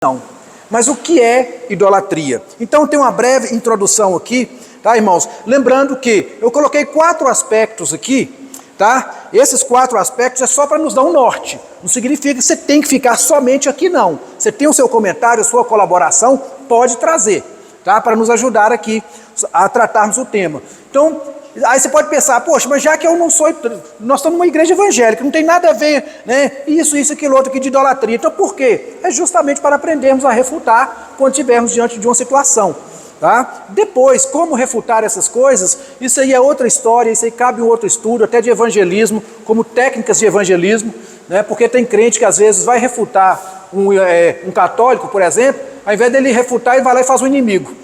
não. Mas o que é idolatria? Então tem uma breve introdução aqui, tá, irmãos? Lembrando que eu coloquei 4 aspectos aqui, tá? Esses 4 aspectos é só para nos dar um norte. Não significa que você tem que ficar somente aqui, não. Você tem o seu comentário, a sua colaboração, pode trazer, tá? Para nos ajudar aqui a tratarmos o tema. Então, aí você pode pensar, poxa, mas já que eu não sou, nós estamos numa igreja evangélica, não tem nada a ver, né, isso, aquilo, outro aqui de idolatria. Então por quê? É justamente para aprendermos a refutar quando estivermos diante de uma situação, tá? Depois, como refutar essas coisas, isso aí é outra história, isso aí cabe um outro estudo, até de evangelismo, como técnicas de evangelismo, né, porque tem crente que às vezes vai refutar um católico, por exemplo, ao invés dele refutar, ele vai lá e faz um inimigo.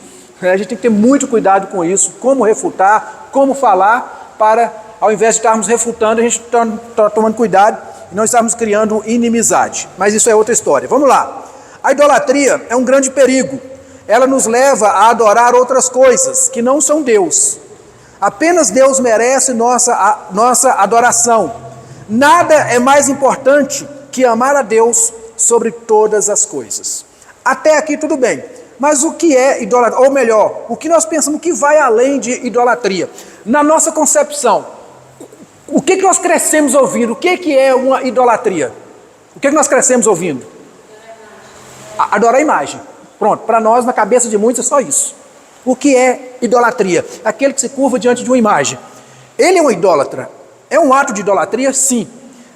A gente tem que ter muito cuidado com isso, como refutar, como falar, para, ao invés de estarmos refutando, a gente está tomando cuidado e não estarmos criando inimizade. Mas isso é outra história. Vamos lá. A idolatria é um grande perigo. Ela nos leva a adorar outras coisas que não são Deus. Apenas Deus merece nossa adoração. Nada é mais importante que amar a Deus sobre todas as coisas. Até aqui tudo bem. Mas o que é idolatria? Ou melhor, o que nós pensamos que vai além de idolatria? Na nossa concepção, o que nós crescemos ouvindo? O que é uma idolatria? O que nós crescemos ouvindo? Adorar a imagem. Pronto, para nós, na cabeça de muitos, é só isso. O que é idolatria? Aquele que se curva diante de uma imagem. Ele é um idólatra. É um ato de idolatria? Sim.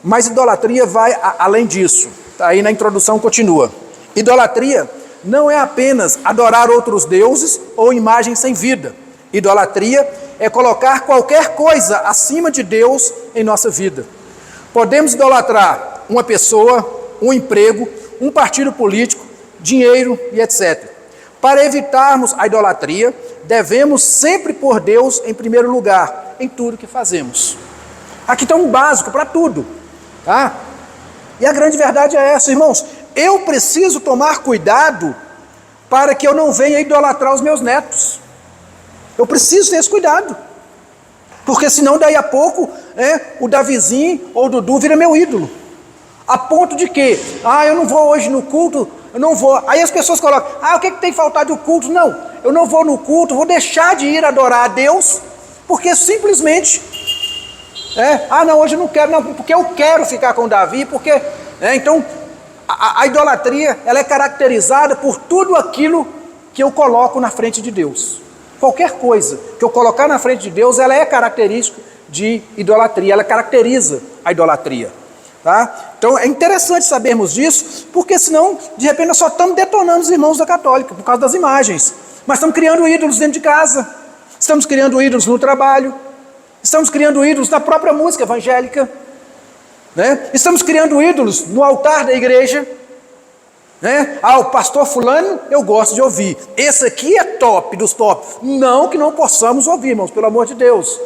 Mas idolatria vai além disso. Aí na introdução continua. Idolatria não é apenas adorar outros deuses ou imagens sem vida. Idolatria é colocar qualquer coisa acima de Deus em nossa vida. Podemos idolatrar uma pessoa, um emprego, um partido político, dinheiro e etc. Para evitarmos a idolatria, devemos sempre pôr Deus em primeiro lugar em tudo que fazemos. Aqui está um básico para tudo, tá? E a grande verdade é essa, irmãos. Eu preciso tomar cuidado para que eu não venha idolatrar os meus netos. Eu preciso ter esse cuidado. Porque senão daí a pouco o Davizinho ou o Dudu vira meu ídolo. A ponto de que, eu não vou hoje no culto, eu não vou. Aí as pessoas colocam, o que tem faltado do culto? Não, eu não vou no culto, vou deixar de ir adorar a Deus, porque simplesmente, não, hoje eu não quero, não, porque eu quero ficar com Davi, porque, então, a idolatria, ela é caracterizada por tudo aquilo que eu coloco na frente de Deus. Qualquer coisa que eu colocar na frente de Deus, ela é característica de idolatria, ela caracteriza a idolatria. Tá? Então é interessante sabermos disso, porque senão, de repente, nós só estamos detonando os irmãos da católica, por causa das imagens. Mas estamos criando ídolos dentro de casa, estamos criando ídolos no trabalho, estamos criando ídolos na própria música evangélica, né? Estamos criando ídolos no altar da igreja, né? O pastor fulano eu gosto de ouvir, esse aqui é top dos top. Não que não possamos ouvir, irmãos, pelo amor de Deus,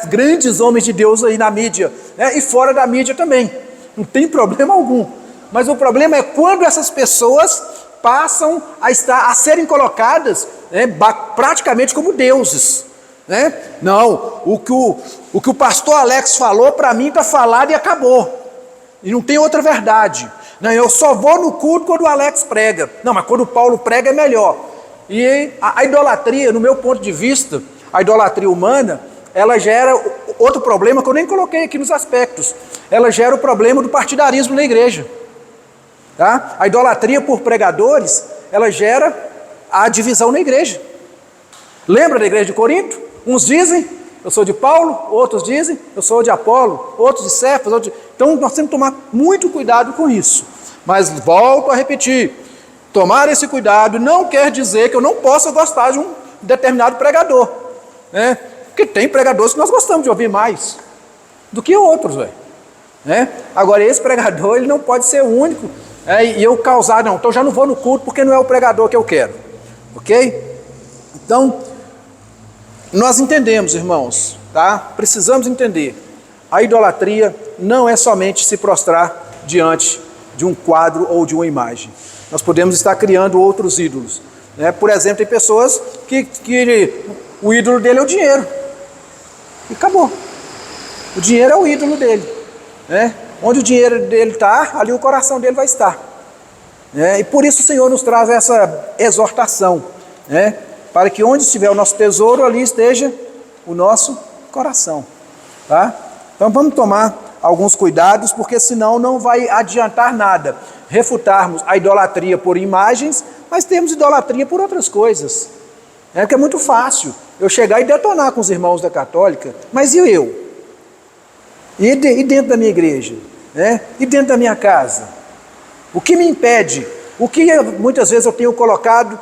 grandes homens de Deus aí na mídia, e fora da mídia também, não tem problema algum. Mas o problema é quando essas pessoas passam a serem colocadas, praticamente como deuses, né? Não, o que o pastor Alex falou para mim está falado e acabou, e não tem outra verdade. Não, eu só vou no culto quando o Alex prega. Não, mas quando o Paulo prega é melhor. E a idolatria, no meu ponto de vista, a idolatria humana, ela gera outro problema que eu nem coloquei aqui nos aspectos. Ela gera o problema do partidarismo na igreja, tá? A idolatria por pregadores, ela gera a divisão na igreja. Lembra da igreja de Corinto? Uns dizem, eu sou de Paulo, outros dizem, eu sou de Apolo, outros de Cefas, Então nós temos que tomar muito cuidado com isso. Mas volto a repetir, tomar esse cuidado não quer dizer que eu não possa gostar de um determinado pregador, né? Porque tem pregadores que nós gostamos de ouvir mais do que outros, né? Agora esse pregador, ele não pode ser o único, e eu causar, não, então já não vou no culto porque não é o pregador que eu quero, ok? Então, nós entendemos, irmãos, tá? Precisamos entender, a idolatria não é somente se prostrar diante de um quadro ou de uma imagem. Nós podemos estar criando outros ídolos, né? Por exemplo, tem pessoas que o ídolo dele é o dinheiro, e acabou. O dinheiro é o ídolo dele, né? Onde o dinheiro dele está, ali o coração dele vai estar. né? E por isso o Senhor nos traz essa exortação, né? Para que onde estiver o nosso tesouro, ali esteja o nosso coração, tá? Então vamos tomar alguns cuidados, porque senão não vai adiantar nada refutarmos a idolatria por imagens, mas temos idolatria por outras coisas, né? Porque é muito fácil eu chegar e detonar com os irmãos da católica, mas e eu? E dentro da minha igreja, né? E dentro da minha casa? O que me impede? O que muitas vezes eu tenho colocado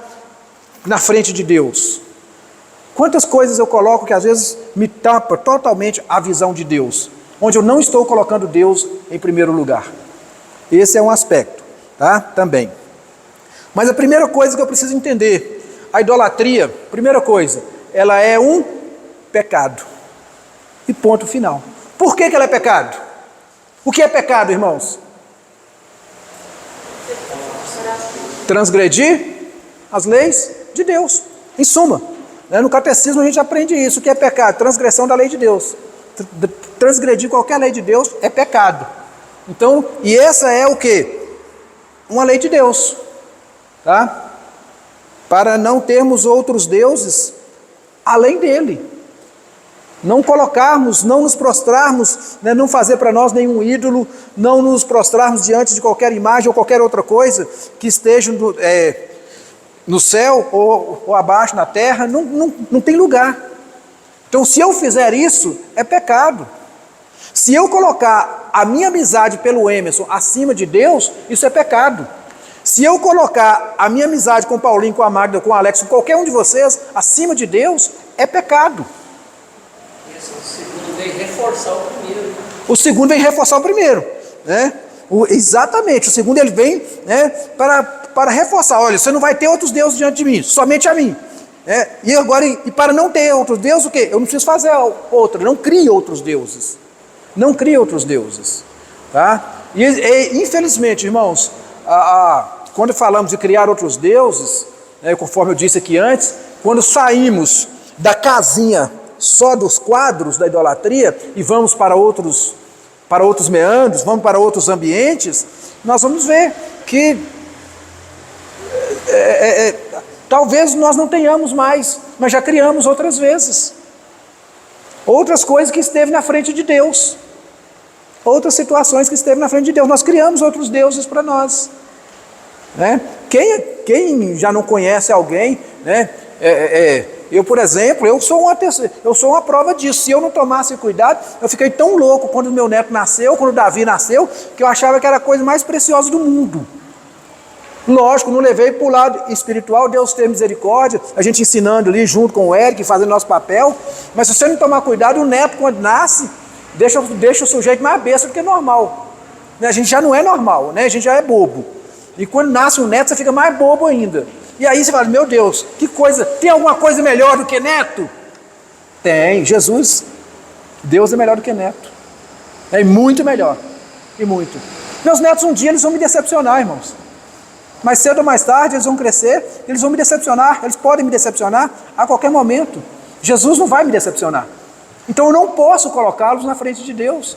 na frente de Deus? Quantas coisas eu coloco que às vezes me tapa totalmente a visão de Deus, onde eu não estou colocando Deus em primeiro lugar. Esse é um aspecto, tá? Também. Mas a primeira coisa que eu preciso entender, a idolatria, primeira coisa, ela é um pecado. E ponto final. Por que ela é pecado? O que é pecado, irmãos? Transgredir as leis de Deus. Em suma, né? No catecismo a gente aprende isso, o que é pecado? Transgressão da lei de Deus. Transgredir qualquer lei de Deus é pecado. Então, e essa é o que? Uma lei de Deus, tá? Para não termos outros deuses além dele. Não colocarmos, não nos prostrarmos, né, não fazer para nós nenhum ídolo, não nos prostrarmos diante de qualquer imagem ou qualquer outra coisa que esteja no céu ou abaixo na terra, não tem lugar. Então, se eu fizer isso, é pecado. Se eu colocar a minha amizade pelo Emerson acima de Deus, isso é pecado. Se eu colocar a minha amizade com o Paulinho, com a Magda, com o Alex, com qualquer um de vocês, acima de Deus, é pecado. O segundo vem reforçar o primeiro. O segundo vem reforçar o primeiro, né? Exatamente, o segundo ele vem, né, para reforçar. Olha, você não vai ter outros deuses diante de mim, somente a mim. E agora, e para não ter outros deuses, o quê? Eu não preciso fazer outro, não crie outros deuses. Não crie outros deuses, tá? E infelizmente, irmãos, quando falamos de criar outros deuses, né, conforme eu disse aqui antes, quando saímos da casinha só dos quadros da idolatria e vamos para outros meandros, vamos para outros ambientes, nós vamos ver que talvez nós não tenhamos mais, mas já criamos outras vezes. Outras coisas que esteve na frente de Deus. Outras situações que esteve na frente de Deus. Nós criamos outros deuses para nós, né? Quem já não conhece alguém, né? Eu, por exemplo, eu sou uma prova disso. Se eu não tomasse cuidado, eu fiquei tão louco quando meu neto nasceu, quando o Davi nasceu, que eu achava que era a coisa mais preciosa do mundo. Lógico, não levei para o lado espiritual, Deus tem misericórdia, a gente ensinando ali junto com o Eric, fazendo nosso papel, mas se você não tomar cuidado, o neto quando nasce, deixa o sujeito mais besta do que normal, né? A gente já não é normal, né? A gente já é bobo, e quando nasce um neto, você fica mais bobo ainda, e aí você fala, meu Deus, que coisa, tem alguma coisa melhor do que neto? Tem, Jesus, Deus é melhor do que neto, é muito melhor, e muito. Meus netos um dia eles vão me decepcionar, irmãos. Mais cedo ou mais tarde eles vão crescer, eles vão me decepcionar, eles podem me decepcionar a qualquer momento. Jesus não vai me decepcionar. Então eu não posso colocá-los na frente de Deus.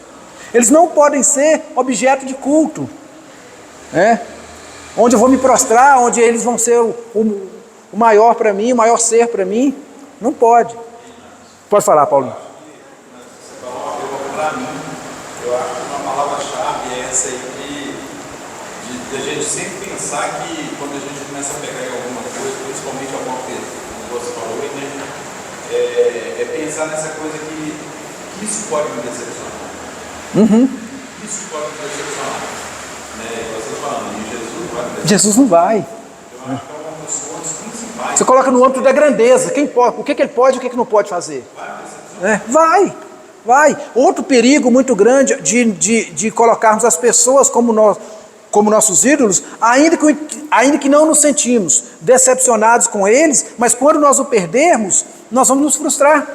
Eles não podem ser objeto de culto, né? Onde eu vou me prostrar, onde eles vão ser o maior para mim, o maior ser para mim. Não pode. Pode falar, Paulinho. Você falou uma coisa para mim, eu acho que uma palavra-chave é essa aí de a gente sempre pensar que quando a gente começa a pegar em alguma coisa, principalmente alguma coisa, como você falou, né, é pensar nessa coisa que isso pode me decepcionar. Isso pode me decepcionar. Né? Você está falando, e Jesus não vai me decepcionar. Jesus não vai. Eu acho que é uma das coisas principais. Você coloca no âmbito da grandeza, quem pode, o que ele pode e o que não pode fazer. Vai. Outro perigo muito grande de colocarmos as pessoas como nossos ídolos, ainda que não nos sentimos decepcionados com eles, mas quando nós o perdermos, nós vamos nos frustrar.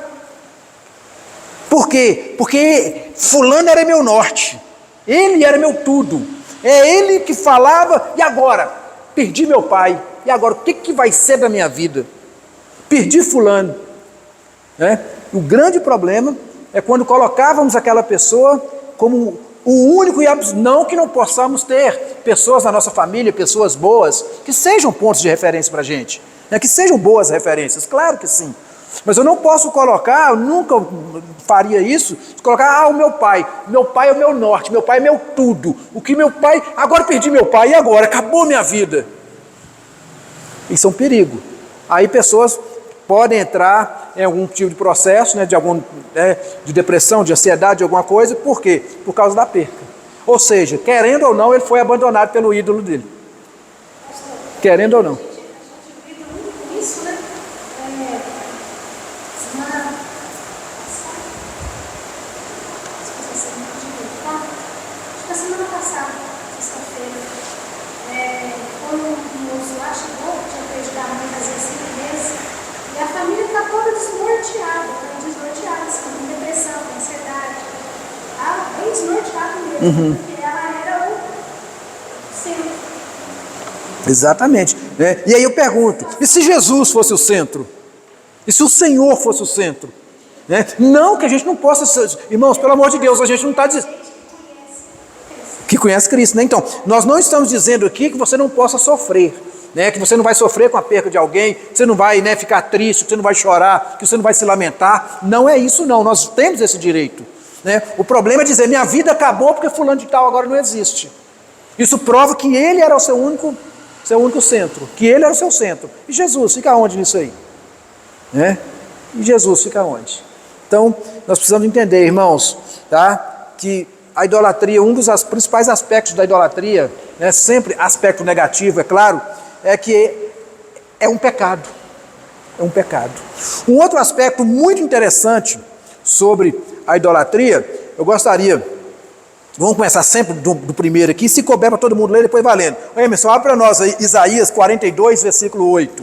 Por quê? Porque fulano era meu norte, ele era meu tudo, é ele que falava, e agora? Perdi meu pai, e agora o que vai ser da minha vida? Perdi fulano, né? O grande problema é quando colocávamos aquela pessoa como o único e absoluto, não que não possamos ter pessoas na nossa família, pessoas boas, que sejam pontos de referência para a gente, né? Que sejam boas referências, claro que sim. Mas eu não posso colocar, eu nunca faria isso, colocar, o meu pai é o meu norte, meu pai é meu tudo, o que meu pai, agora perdi meu pai, e agora? Acabou minha vida. Isso é um perigo. Aí pessoas podem entrar em algum tipo de processo, né, de depressão, de ansiedade, de alguma coisa, por quê? Por causa da perca. Ou seja, querendo ou não, ele foi abandonado pelo ídolo dele. Querendo ou não. Isso, né? Semana passada, sexta-feira, quando o moço lá chegou, tinha perdido a mãe fazia 5 meses, e a família está toda desnorteada, assim, com depressão, com ansiedade, tá? Bem desnorteada mesmo, porque ela era o centro. Exatamente, né? E aí eu pergunto, e se Jesus fosse o centro? E se o Senhor fosse o centro? Né? Não que a gente não possa ser, irmãos, pelo amor de Deus, a gente não está dizendo que conhece Cristo, né? Então, nós não estamos dizendo aqui que você não possa sofrer, né? Que você não vai sofrer com a perca de alguém, que você não vai, né, ficar triste, que você não vai chorar, que você não vai se lamentar. Não é isso não, nós temos esse direito, né? O problema é dizer, minha vida acabou porque fulano de tal agora não existe. Isso prova que ele era o seu único centro, que ele era o seu centro. E Jesus fica onde nisso aí? Né? E Jesus fica onde? Então, nós precisamos entender, irmãos, tá? Que a idolatria, um dos principais aspectos da idolatria, né, sempre aspecto negativo, é claro, é que é um pecado. É um pecado. Um outro aspecto muito interessante sobre a idolatria, eu gostaria, vamos começar sempre do primeiro aqui, se couber para todo mundo ler, depois valendo. Emerson, abre para nós aí, Isaías 42, versículo 8.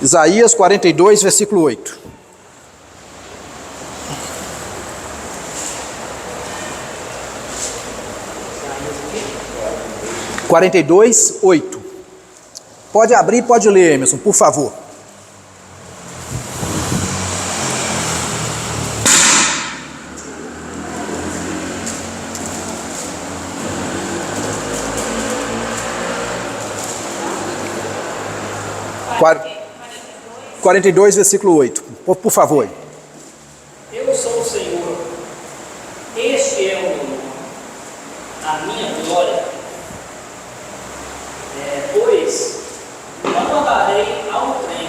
Isaías 42, versículo 8. 42, 8. Pode abrir, pode ler, Emerson, por favor. Quar- 42, versículo 8. Por favor. Eu sou o Senhor, este é o meu nome, a minha glória. Pois não darei ao trem,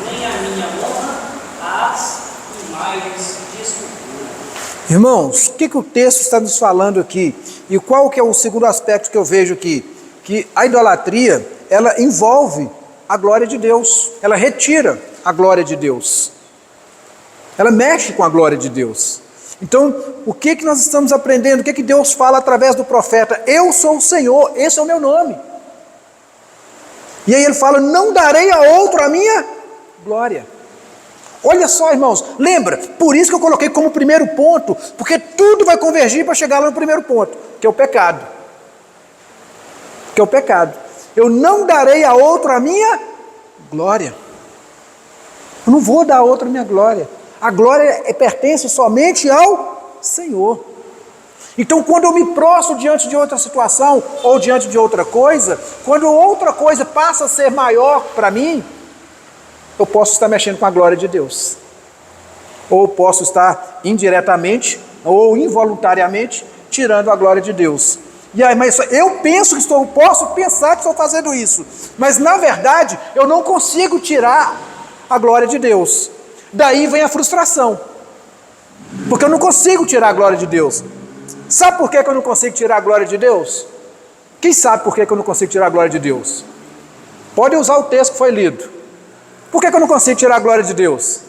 nem a minha honra às imagens de escultura. Irmãos, o que o texto está nos falando aqui? E qual que é o segundo aspecto que eu vejo aqui? Que a idolatria, ela envolve a glória de Deus. Ela retira a glória de Deus. Ela mexe com a glória de Deus. Então, o que nós estamos aprendendo? O que Deus fala através do profeta? Eu sou o Senhor, esse é o meu nome. E aí ele fala, não darei a outro a minha glória. Olha só, irmãos, lembra, por isso que eu coloquei como primeiro ponto, porque tudo vai convergir para chegar lá no primeiro ponto, que é o pecado. Que é o pecado. Eu não darei a outro a minha glória. Eu não vou dar a outro a minha glória. A glória pertence somente ao Senhor. Então, quando eu me prostro diante de outra situação, ou diante de outra coisa, quando outra coisa passa a ser maior para mim, eu posso estar mexendo com a glória de Deus. Ou posso estar indiretamente, ou involuntariamente, tirando a glória de Deus. E aí, mas eu penso que posso pensar que estou fazendo isso, mas na verdade, eu não consigo tirar a glória de Deus. Daí vem a frustração, porque eu não consigo tirar a glória de Deus. Sabe por que eu não consigo tirar a glória de Deus? Quem sabe por que eu não consigo tirar a glória de Deus? Pode usar o texto que foi lido. Por que eu não consigo tirar a glória de Deus?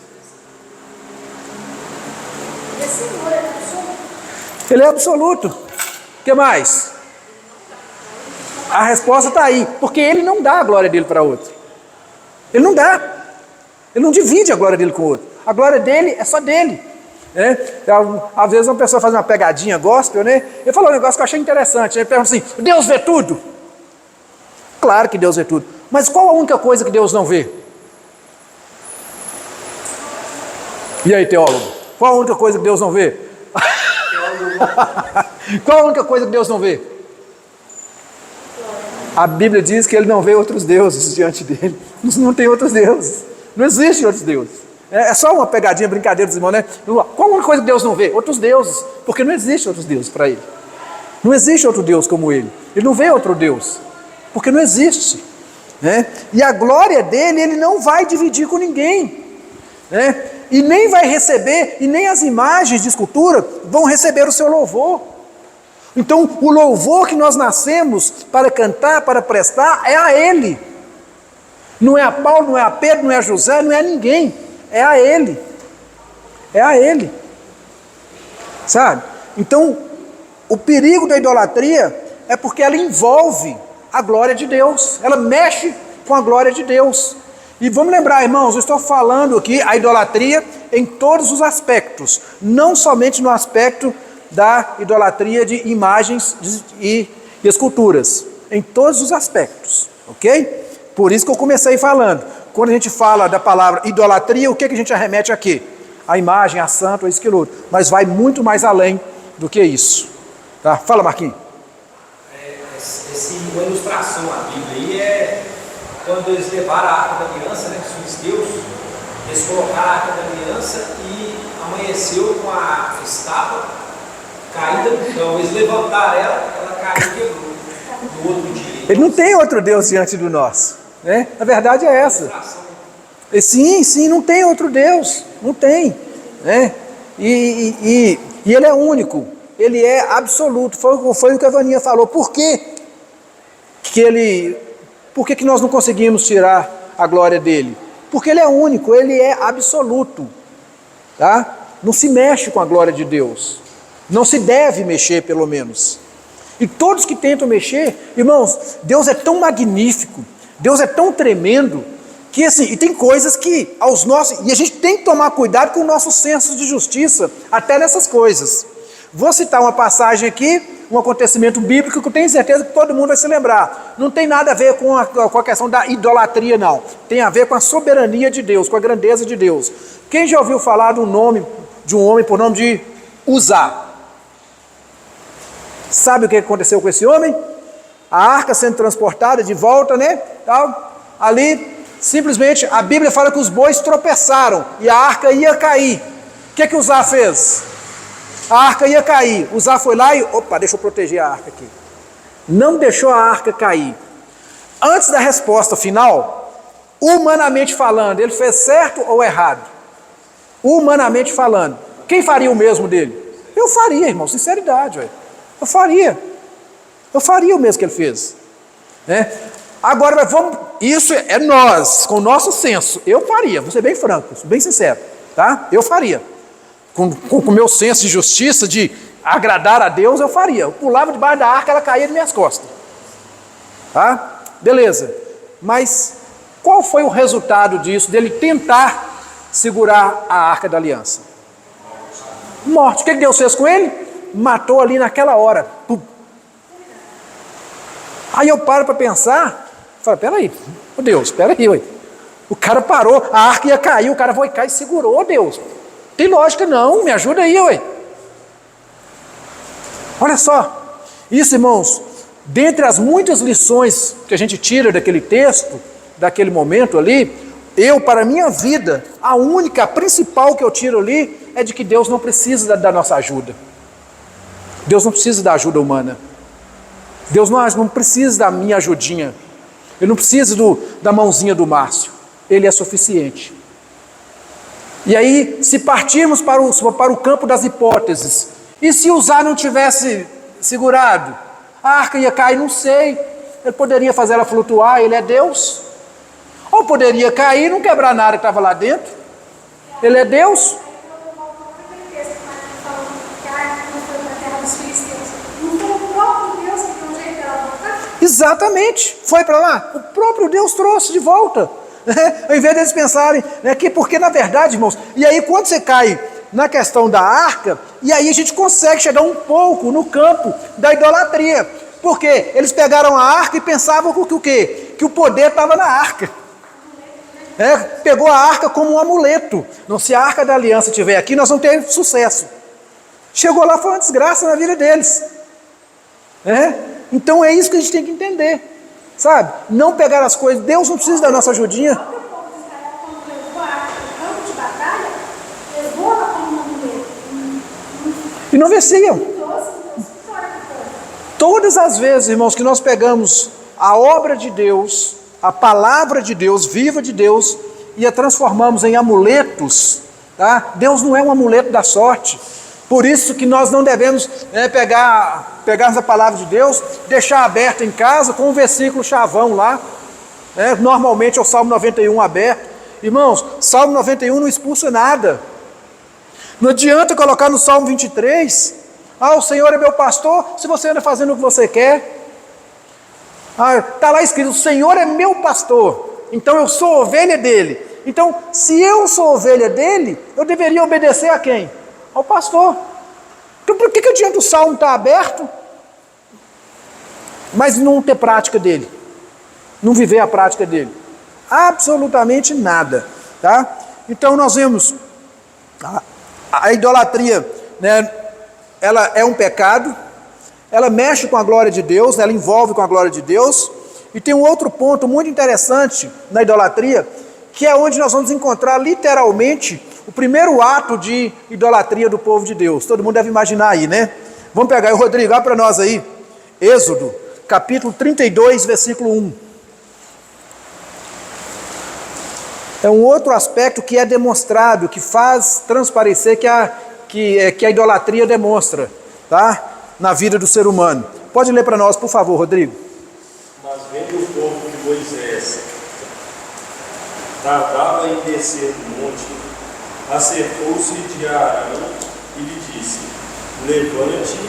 Ele é absoluto. O que mais? A resposta está aí. Porque ele não dá a glória dele para outro. Ele não dá. Ele não divide a glória dele com o outro. A glória dele é só dele. Né? Às vezes uma pessoa faz uma pegadinha gospel, né? Eu falo um negócio que eu achei interessante. Ele pergunta assim, Deus vê tudo? Claro que Deus vê tudo. Mas qual a única coisa que Deus não vê? E aí, teólogo? Qual a única coisa que Deus não vê? Qual a única coisa que Deus não vê? A Bíblia diz que ele não vê outros deuses diante dele. Não tem outros deuses. Não existe outros deuses. É só uma pegadinha, brincadeira dos irmãos, né? Qual uma coisa que Deus não vê? Outros deuses. Porque não existe outros deuses para ele. Não existe outro Deus como ele. Ele não vê outro Deus. Porque não existe. Né? E a glória dele, ele não vai dividir com ninguém. Né? E nem vai receber, e nem as imagens de escultura vão receber o seu louvor. Então, o louvor que nós nascemos para cantar, para prestar, é a Ele. Não é a Paulo, não é a Pedro, não é a José, não é a ninguém. É a Ele. É a Ele. Sabe? Então, o perigo da idolatria é porque ela envolve a glória de Deus. Ela mexe com a glória de Deus. E vamos lembrar, irmãos, eu estou falando aqui a idolatria em todos os aspectos. Não somente no aspecto da idolatria de imagens e esculturas, em todos os aspectos, ok? Por isso que eu comecei falando, quando a gente fala da palavra idolatria, o que a gente arremete aqui? A imagem, a santo, a isso, aquilo outro, mas vai muito mais além do que isso, tá? Fala, Marquinhos. Uma ilustração à Bíblia aí é quando eles levaram a Arca da Aliança, né, os filisteus, eles colocaram a Arca da Aliança e amanheceu com a estátua caída no chão. Eles levantaram ela caiu e quebrou no outro dia. Ele não tem outro Deus diante do nosso, né? A verdade é essa. Sim, não tem outro Deus, não tem, né? E ele é único, ele é absoluto. Foi o que a Vaninha falou. Por que nós não conseguimos tirar a glória dele? Porque ele é único, ele é absoluto, tá? Não se mexe com a glória de Deus. Não se deve mexer, pelo menos. E todos que tentam mexer, irmãos, Deus é tão magnífico, Deus é tão tremendo, que assim, e tem coisas que aos nossos, e a gente tem que tomar cuidado com o nosso senso de justiça, até nessas coisas. Vou citar uma passagem aqui, um acontecimento bíblico que eu tenho certeza que todo mundo vai se lembrar. Não tem nada a ver com a questão da idolatria, não. Tem a ver com a soberania de Deus, com a grandeza de Deus. Quem já ouviu falar de um homem por nome de Uzá? Sabe o que aconteceu com esse homem? A arca sendo transportada de volta, né? Tal, ali, simplesmente, a Bíblia fala que os bois tropeçaram e a arca ia cair. O que Uzá fez? A arca ia cair. Uzá foi lá e, deixa eu proteger a arca aqui. Não deixou a arca cair. Antes da resposta final, humanamente falando, ele fez certo ou errado? Humanamente falando. Quem faria o mesmo dele? Eu faria, irmão, sinceridade, velho. Eu faria o mesmo que ele fez, né? Agora, isso é nós, com o nosso senso, eu faria, vou ser bem franco, bem sincero, tá? Eu faria, com o meu senso de justiça, de agradar a Deus, eu faria, eu pulava debaixo da arca, ela caía de minhas costas, tá? Beleza, mas qual foi o resultado disso, dele tentar segurar a arca da aliança? Morte. O que Deus fez com ele? Matou ali naquela hora. Pum. Aí eu paro para pensar, falo, peraí, Deus, peraí, ué. O cara parou, a arca ia cair, o cara foi cair e segurou, Deus. Tem lógica não, me ajuda aí, ué. Olha só, isso, irmãos, dentre as muitas lições que a gente tira daquele texto, daquele momento ali, para a minha vida, a única, a principal que eu tiro ali, é de que Deus não precisa da nossa ajuda. Deus não precisa da ajuda humana. Deus não precisa da minha ajudinha. Ele não precisa da mãozinha do Márcio. Ele é suficiente. E aí, se partirmos para o campo das hipóteses, e se Uzá não tivesse segurado? A arca ia cair, não sei. Ele poderia fazer ela flutuar, ele é Deus. Ou poderia cair e não quebrar nada que estava lá dentro. Ele é Deus. Exatamente, foi para lá, o próprio Deus trouxe de volta, ao invés deles pensarem, né, que porque na verdade, irmãos, e aí quando você cai na questão da arca, e aí a gente consegue chegar um pouco no campo da idolatria, porque eles pegaram a arca e pensavam que o quê? Que o poder estava na arca, pegou a arca como um amuleto, não, se a arca da aliança estiver aqui, nós vamos ter sucesso. Chegou lá, foi uma desgraça na vida deles, Então é isso que a gente tem que entender. sabe? Não pegar as coisas. Deus não precisa da nossa ajudinha. O próprio povo de Israel, quando levou a arca no campo de batalha, levou ela como uma mulher. E não venciam. Trouxe vitória para o povo. Todas as vezes, irmãos, que nós pegamos a obra de Deus, a palavra de Deus, viva de Deus, e a transformamos em amuletos, tá? Deus não é um amuleto da sorte. Por isso que nós não devemos pegar essa palavra de Deus, deixar aberta em casa com um versículo chavão lá, normalmente é o Salmo 91 aberto. Irmãos, Salmo 91 não expulsa nada. Não adianta colocar no Salmo 23, o Senhor é meu pastor, se você anda fazendo o que você quer. Está lá escrito, o Senhor é meu pastor, então eu sou ovelha dele. Então, se eu sou ovelha dele, eu deveria obedecer a quem? Ao pastor. Então, por que adianta o salmo estar aberto, mas não ter prática dele? Não viver a prática dele? Absolutamente nada, tá? Então, nós vemos a idolatria, né, ela é um pecado, ela mexe com a glória de Deus, ela envolve com a glória de Deus. E tem um outro ponto muito interessante na idolatria, que é onde nós vamos encontrar literalmente o primeiro ato de idolatria do povo de Deus. Todo mundo deve imaginar aí, né? Vamos pegar aí, Rodrigo, olha para nós aí. Êxodo, capítulo 32, versículo 1. É um outro aspecto que é demonstrado, que faz transparecer que a idolatria demonstra, tá? Na vida do ser humano. Pode ler para nós, por favor, Rodrigo. Mas vendo o povo que Moisés tardava em descer do monte, acercou-se de Arão e lhe disse: levante,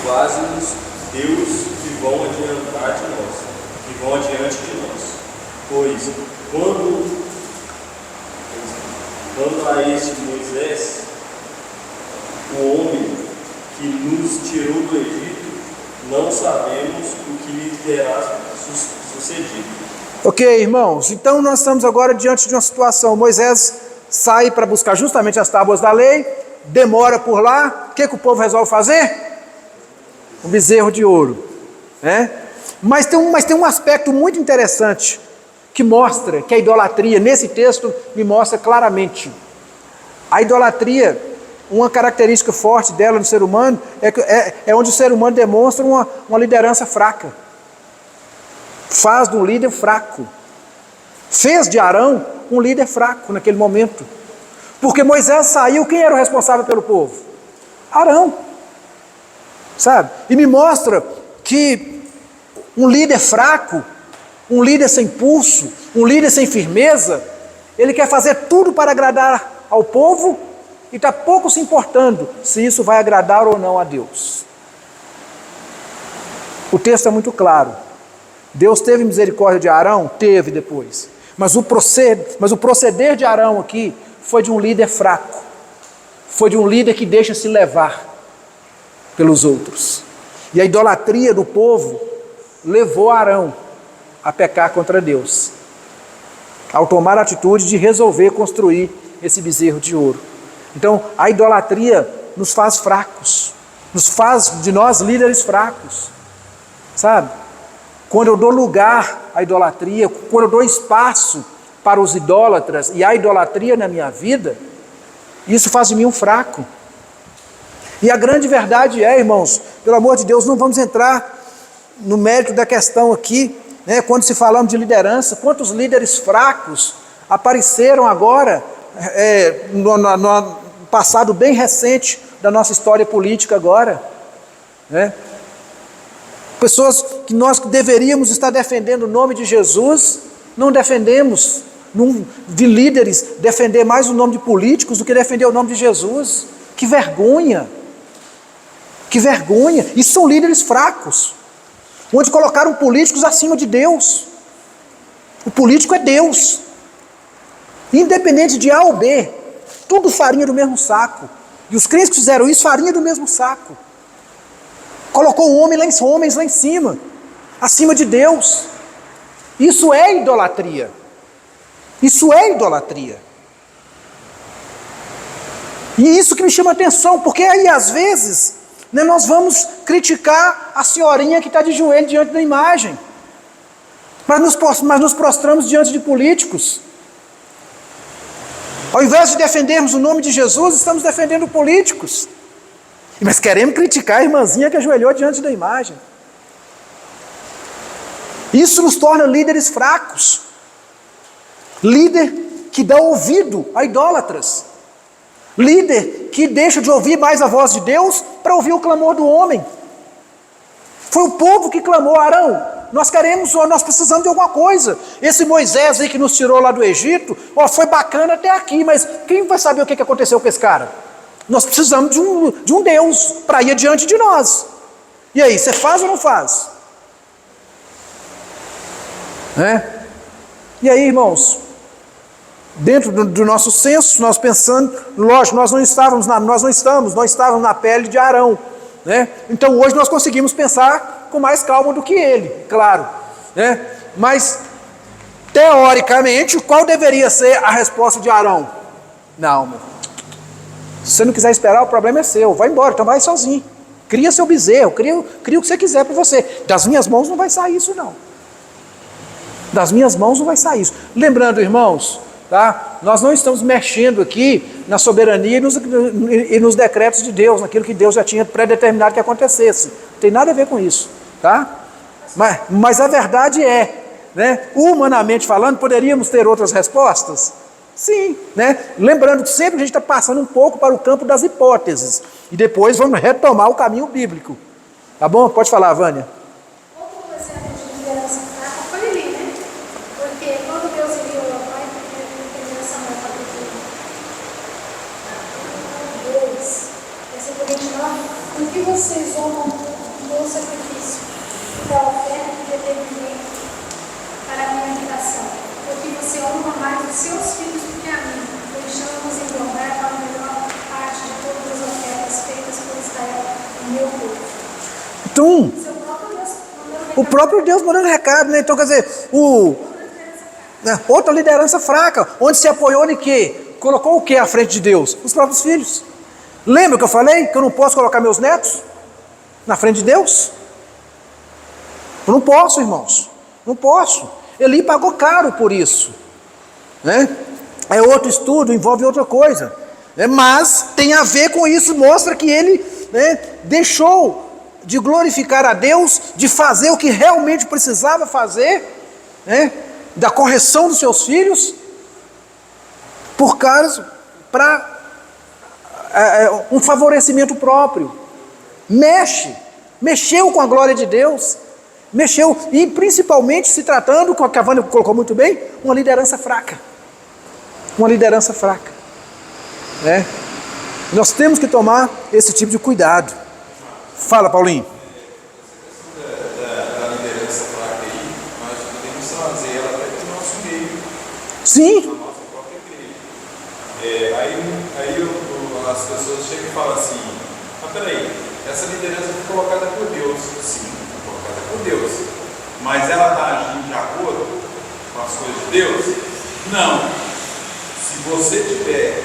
faze-nos Deus que vão adiante de nós. Pois quando a este Moisés, o homem que nos tirou do Egito, não sabemos o que lhe terá sucedido. Ok, irmãos, então nós estamos agora diante de uma situação. Moisés sai para buscar justamente as tábuas da lei, demora por lá, o que o povo resolve fazer? Um bezerro de ouro, né? Mas tem um aspecto muito interessante, que mostra que a idolatria, nesse texto, me mostra claramente. A idolatria, uma característica forte dela no ser humano é onde o ser humano demonstra uma liderança fraca. Faz de um líder fraco. Fez de Arão um líder fraco naquele momento. Porque Moisés saiu, quem era o responsável pelo povo? Arão. Sabe? E me mostra que um líder fraco, um líder sem pulso, um líder sem firmeza, ele quer fazer tudo para agradar ao povo e está pouco se importando se isso vai agradar ou não a Deus. O texto é muito claro. Deus teve misericórdia de Arão? Teve depois. Mas o proceder de Arão aqui foi de um líder fraco. Foi de um líder que deixa se levar pelos outros. E a idolatria do povo levou Arão a pecar contra Deus, ao tomar a atitude de resolver construir esse bezerro de ouro. Então, a idolatria nos faz fracos, nos faz de nós líderes fracos, sabe? Quando eu dou lugar à idolatria, quando eu dou espaço para os idólatras e a idolatria na minha vida, isso faz de mim um fraco. E a grande verdade é, irmãos, pelo amor de Deus, não vamos entrar no mérito da questão aqui, né, quando se falamos de liderança, quantos líderes fracos apareceram agora, no passado bem recente da nossa história política agora, né? Pessoas que nós deveríamos estar defendendo o nome de Jesus, não defendemos. Não vi líderes defender mais o nome de políticos do que defender o nome de Jesus. Que vergonha! Que vergonha! Isso são líderes fracos, onde colocaram políticos acima de Deus. O político é Deus. Independente de A ou B, tudo farinha do mesmo saco. E os crentes que fizeram isso, farinha do mesmo saco. Colocou homens lá em cima, acima de Deus. Isso é idolatria. Isso é idolatria. E isso que me chama a atenção, porque aí às vezes, né, nós vamos criticar a senhorinha que está de joelho diante da imagem. Mas nos prostramos diante de políticos. Ao invés de defendermos o nome de Jesus, estamos defendendo políticos. Mas queremos criticar a irmãzinha que ajoelhou diante da imagem. Isso nos torna líderes fracos. Líder que dá ouvido a idólatras. Líder que deixa de ouvir mais a voz de Deus para ouvir o clamor do homem. Foi o povo que clamou: Arão, nós precisamos de alguma coisa. Esse Moisés aí que nos tirou lá do Egito, foi bacana até aqui, mas quem vai saber o que aconteceu com esse cara? Nós precisamos de um Deus para ir adiante de nós. E aí, você faz ou não faz? E aí, irmãos, dentro do nosso senso, nós pensando, lógico, nós não estávamos na pele de Arão, né? Então hoje nós conseguimos pensar com mais calma do que ele, claro, né? Mas teoricamente, qual deveria ser a resposta de Arão? Não, meu, se você não quiser esperar, o problema é seu, vai embora, então vai sozinho, cria seu bezerro, cria o que você quiser para você, das minhas mãos não vai sair isso não, das minhas mãos não vai sair isso. Lembrando, irmãos, tá? Nós não estamos mexendo aqui na soberania e nos decretos de Deus, naquilo que Deus já tinha predeterminado que acontecesse. Não tem nada a ver com isso, tá? Mas a verdade é, né? Humanamente falando, poderíamos ter outras respostas? Sim, né? Lembrando que sempre a gente está passando um pouco para o campo das hipóteses e depois vamos retomar o caminho bíblico. Tá bom? Pode falar, Vânia. Outro exemplo de liderança fraca foi ali, né? Porque quando Deus enviou a mãe, por que vocês honram o meu sacrifício e da oferta que determinei para a minha habitação? Porque você honra mais os seus filhos do que a mim, deixando-nos engordar para a melhor parte de todas as ofertas feitas por Israel, o meu povo. Então, o próprio Deus mandando recado, né? Então, quer dizer, outra liderança fraca, onde se apoiou em quê? Colocou o que à frente de Deus? Os próprios filhos. Lembra que eu falei que eu não posso colocar meus netos na frente de Deus? Eu não posso, irmãos. Não posso. Eli pagou caro por isso, né? É outro estudo, envolve outra coisa, né? Mas tem a ver com isso, mostra que ele, né, deixou de glorificar a Deus, de fazer o que realmente precisava fazer, né, da correção dos seus filhos, para um favorecimento próprio. Mexeu com a glória de Deus, mexeu, e principalmente se tratando, como a Vânia colocou muito bem, uma liderança fraca, né? Nós temos que tomar esse tipo de cuidado. Fala, Paulinho. Da liderança fraca aí, nós podemos trazer ela até para o nosso meio, Sim. na nossa própria igreja. Aí as pessoas chegam e falam assim: mas peraí, essa liderança foi colocada por Deus. Sim, foi colocada por Deus, mas ela está agindo de acordo com as coisas de Deus? Não. Se você estiver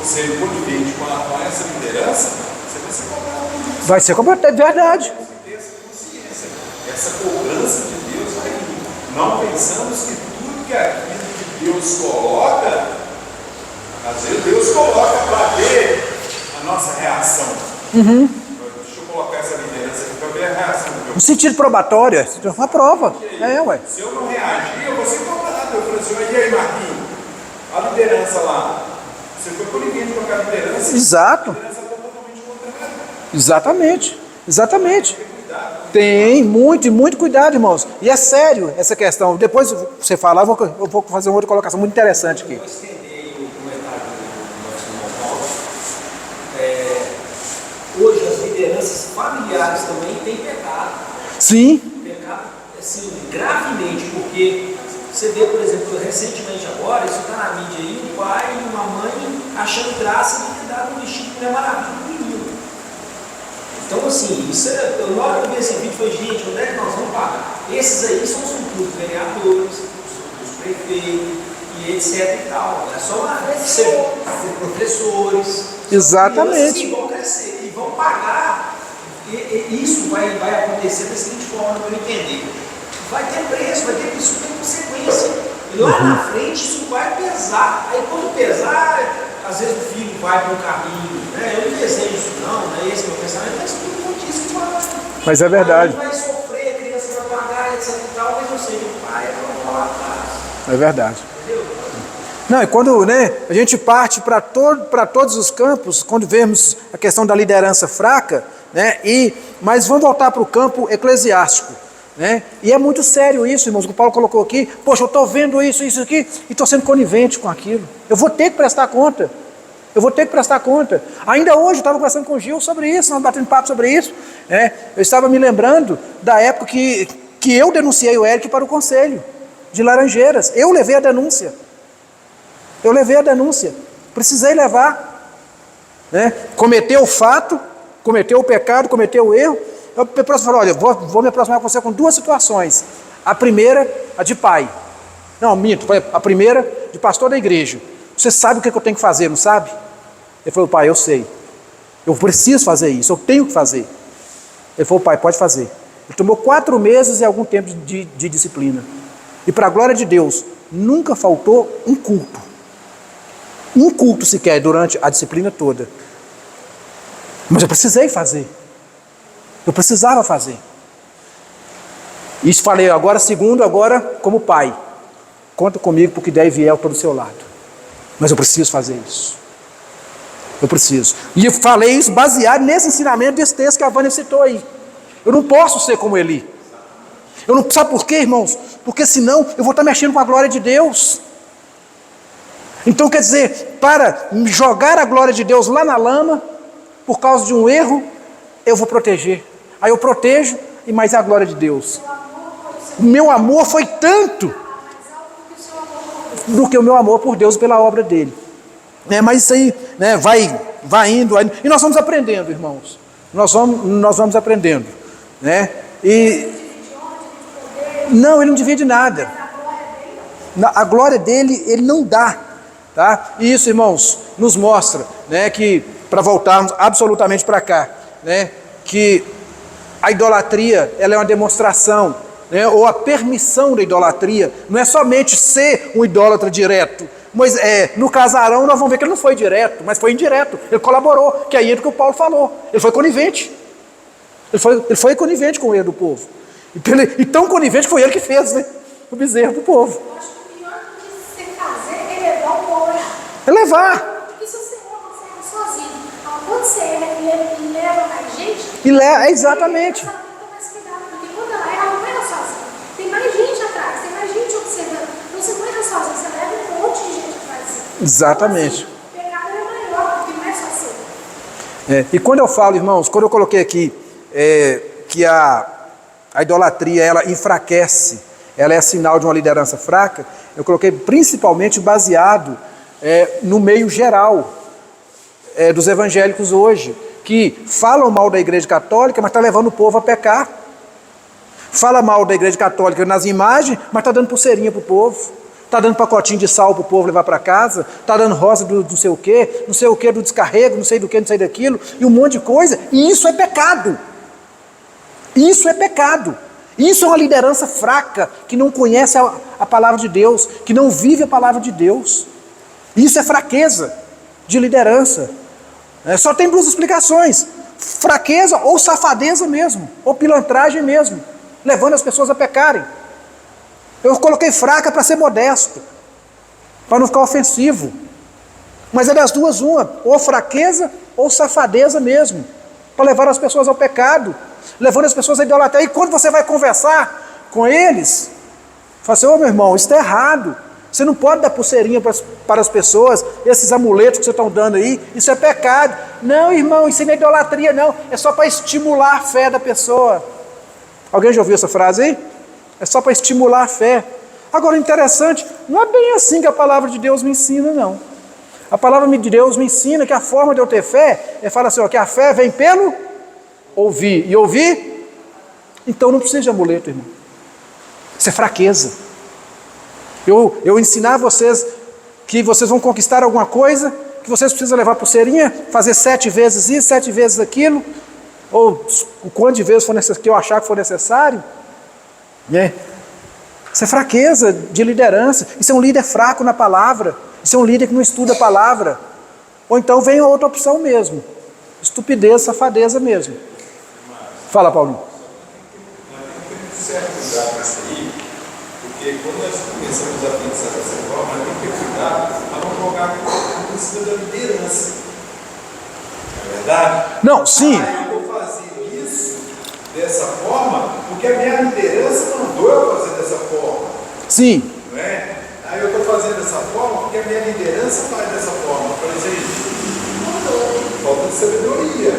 sendo conivente com essa liderança, você vai ser cobrado por Deus. Vai ser cobrado, é verdade. Você tem essa consciência, essa cobrança de Deus vai vir. Não pensamos que tudo que aquilo que Deus coloca, às vezes Deus coloca para ver a nossa reação. Deixa eu colocar essa liderança aqui para ver a reação do meu. No sentido probatório, é uma prova. Ué. Se eu não reagir, eu vou ser cobrado. Eu falei assim: e aí, Marquinhos, a liderança lá, você foi conivente com aquela liderança? Exato. A liderança está totalmente contrária. Exatamente. Tem muito cuidado, irmãos. E é sério essa questão. Depois você falar, eu vou fazer uma outra colocação muito interessante aqui. Eu vou estender o comentário do nosso irmão Paulo. Hoje as lideranças familiares também têm pecado. Sim. Pecado, assim, gravemente, porque você vê, por exemplo, recentemente agora, isso está na mídia aí, um pai e uma mãe achando graça de ter dado um vestido de Mulher Maravilha do menino. Então, assim, na hora que eu vi esse vídeo, foi: gente, onde é que nós vamos pagar? Esses aí são os futuros vereadores, os prefeitos e etc e tal. É só professores. Exatamente. Que vão crescer e vão pagar. E isso vai acontecer da seguinte forma, para eu entender. vai ter preço, isso tem consequência. E lá na frente isso vai pesar. Aí quando pesar, às vezes o filho vai para um caminho, né? Eu não desejo isso não é esse meu pensamento, mas tudo notícia que vai. Mas é verdade. Vai sofrer, a criança vai pagar, etc e tal, mas eu sei que o pai vai lá atrás. É verdade. Entendeu? Não, e quando, né, a gente parte para todos os campos, quando vemos a questão da liderança fraca, né, mas vamos voltar para o campo eclesiástico, né, e é muito sério isso, irmãos, o que o Paulo colocou aqui. Poxa, eu estou vendo isso aqui, e estou sendo conivente com aquilo. Eu vou ter que prestar conta. Ainda hoje eu estava conversando com o Gil sobre isso, nós batendo papo sobre isso. Eu estava me lembrando da época que eu denunciei o Eric para o conselho de Laranjeiras. Eu levei a denúncia. Precisei levar. Cometeu o fato, cometeu o pecado, cometeu o erro. Eu falei, olha, vou me aproximar com você com duas situações. A primeira, a de pai. Não, minto, a primeira de pastor da igreja. Você sabe o que eu tenho que fazer, não sabe? Ele falou, pai, eu sei. Eu preciso fazer isso, eu tenho que fazer. Ele falou, pai, pode fazer. Ele tomou 4 meses e algum tempo de disciplina. E para a glória de Deus, nunca faltou um culto. Um culto sequer durante a disciplina toda. Mas eu precisei fazer. Eu precisava fazer. Isso falei agora, segundo, agora como pai. Conta comigo porque der e vier, eu estou do seu lado. Mas eu preciso fazer isso. Eu preciso. E eu falei isso baseado nesse ensinamento desse texto que a Vânia citou aí. Eu não posso ser como Eli. Eu não, sabe por quê, irmãos? Porque senão eu vou estar mexendo com a glória de Deus. Então quer dizer, para jogar a glória de Deus lá na lama, por causa de um erro, eu vou proteger. Aí eu protejo, e mais a glória de Deus. O meu amor foi tanto do que o meu amor por Deus e pela obra dele. Mas isso aí, né, vai indo. E nós vamos aprendendo, irmãos. Nós vamos aprendendo. Né? Não, ele não divide nada. A glória dele, ele não dá. Tá? E isso, irmãos, nos mostra, né, que, para voltarmos absolutamente para cá, né, que a idolatria, ela é uma demonstração, né, ou a permissão da idolatria, não é somente ser um idólatra direto, mas no casarão nós vamos ver que ele não foi direto, mas foi indireto, ele colaborou, que é aí que o Paulo falou, ele foi conivente, ele foi conivente com o erro do povo, e tão conivente que foi ele que fez, né, o bezerro do povo. Levar. Porque se você erra sozinho, quando você erra e leva mais gente, exatamente. Ela tem que tomar esse cuidado, porque quando ela não erra sozinha. Tem mais gente atrás, tem mais gente observando. Então você não erra sozinho, você leva um monte de gente atrás. Exatamente. Então, assim, o pecado é maior, porque não é só seu. E quando eu falo, irmãos, quando eu coloquei aqui que a idolatria, ela enfraquece, ela é sinal de uma liderança fraca, eu coloquei principalmente baseado no meio geral dos evangélicos hoje, que falam mal da igreja católica, mas está levando o povo a pecar. Fala mal da igreja católica nas imagens, mas está dando pulseirinha para o povo, está dando pacotinho de sal para o povo levar para casa, está dando rosa do não sei o que do descarrego, não sei do que, não sei daquilo, e um monte de coisa, e isso é pecado. Isso é pecado. Isso é uma liderança fraca, que não conhece a palavra de Deus, que não vive a palavra de Deus. Isso é fraqueza de liderança. Só tem 2 explicações: fraqueza ou safadeza mesmo, ou pilantragem mesmo, levando as pessoas a pecarem. Eu coloquei fraca para ser modesto, para não ficar ofensivo. Mas é das duas uma, ou fraqueza ou safadeza mesmo, para levar as pessoas ao pecado, levando as pessoas a idolatrar. E quando você vai conversar com eles, fala assim: ô meu irmão, isso está errado. Você não pode dar pulseirinha para as pessoas, esses amuletos que vocês estão dando aí, isso é pecado. Não, irmão, isso não é idolatria, não. É só para estimular a fé da pessoa. Alguém já ouviu essa frase aí? É só para estimular a fé. Agora, interessante, não é bem assim que a palavra de Deus me ensina, não. A palavra de Deus me ensina que a forma de eu ter fé é falar assim, ó, que a fé vem pelo ouvir. E ouvir, então não precisa de amuleto, irmão. Isso é fraqueza. Eu ensinar vocês que vocês vão conquistar alguma coisa, que vocês precisam levar pulseirinha, fazer 7 vezes isso, 7 vezes aquilo, ou o quanto de vezes for necessário, que eu achar que for necessário, né? Isso é fraqueza de liderança. Isso é um líder fraco na palavra. Isso é um líder que não estuda a palavra. Ou então vem a outra opção mesmo. Estupidez, safadeza mesmo. Fala, Paulinho. Certo cuidado com isso aí, porque quando nós começamos a pensar dessa forma, nós temos que ter cuidado para não colocar a princípio da liderança. Não é verdade? Não, sim. Eu vou fazer isso dessa forma, porque a minha liderança mandou eu fazer dessa forma. Sim. Não é? Aí eu estou fazendo dessa forma porque a minha liderança faz dessa forma. Por exemplo, falta de sabedoria.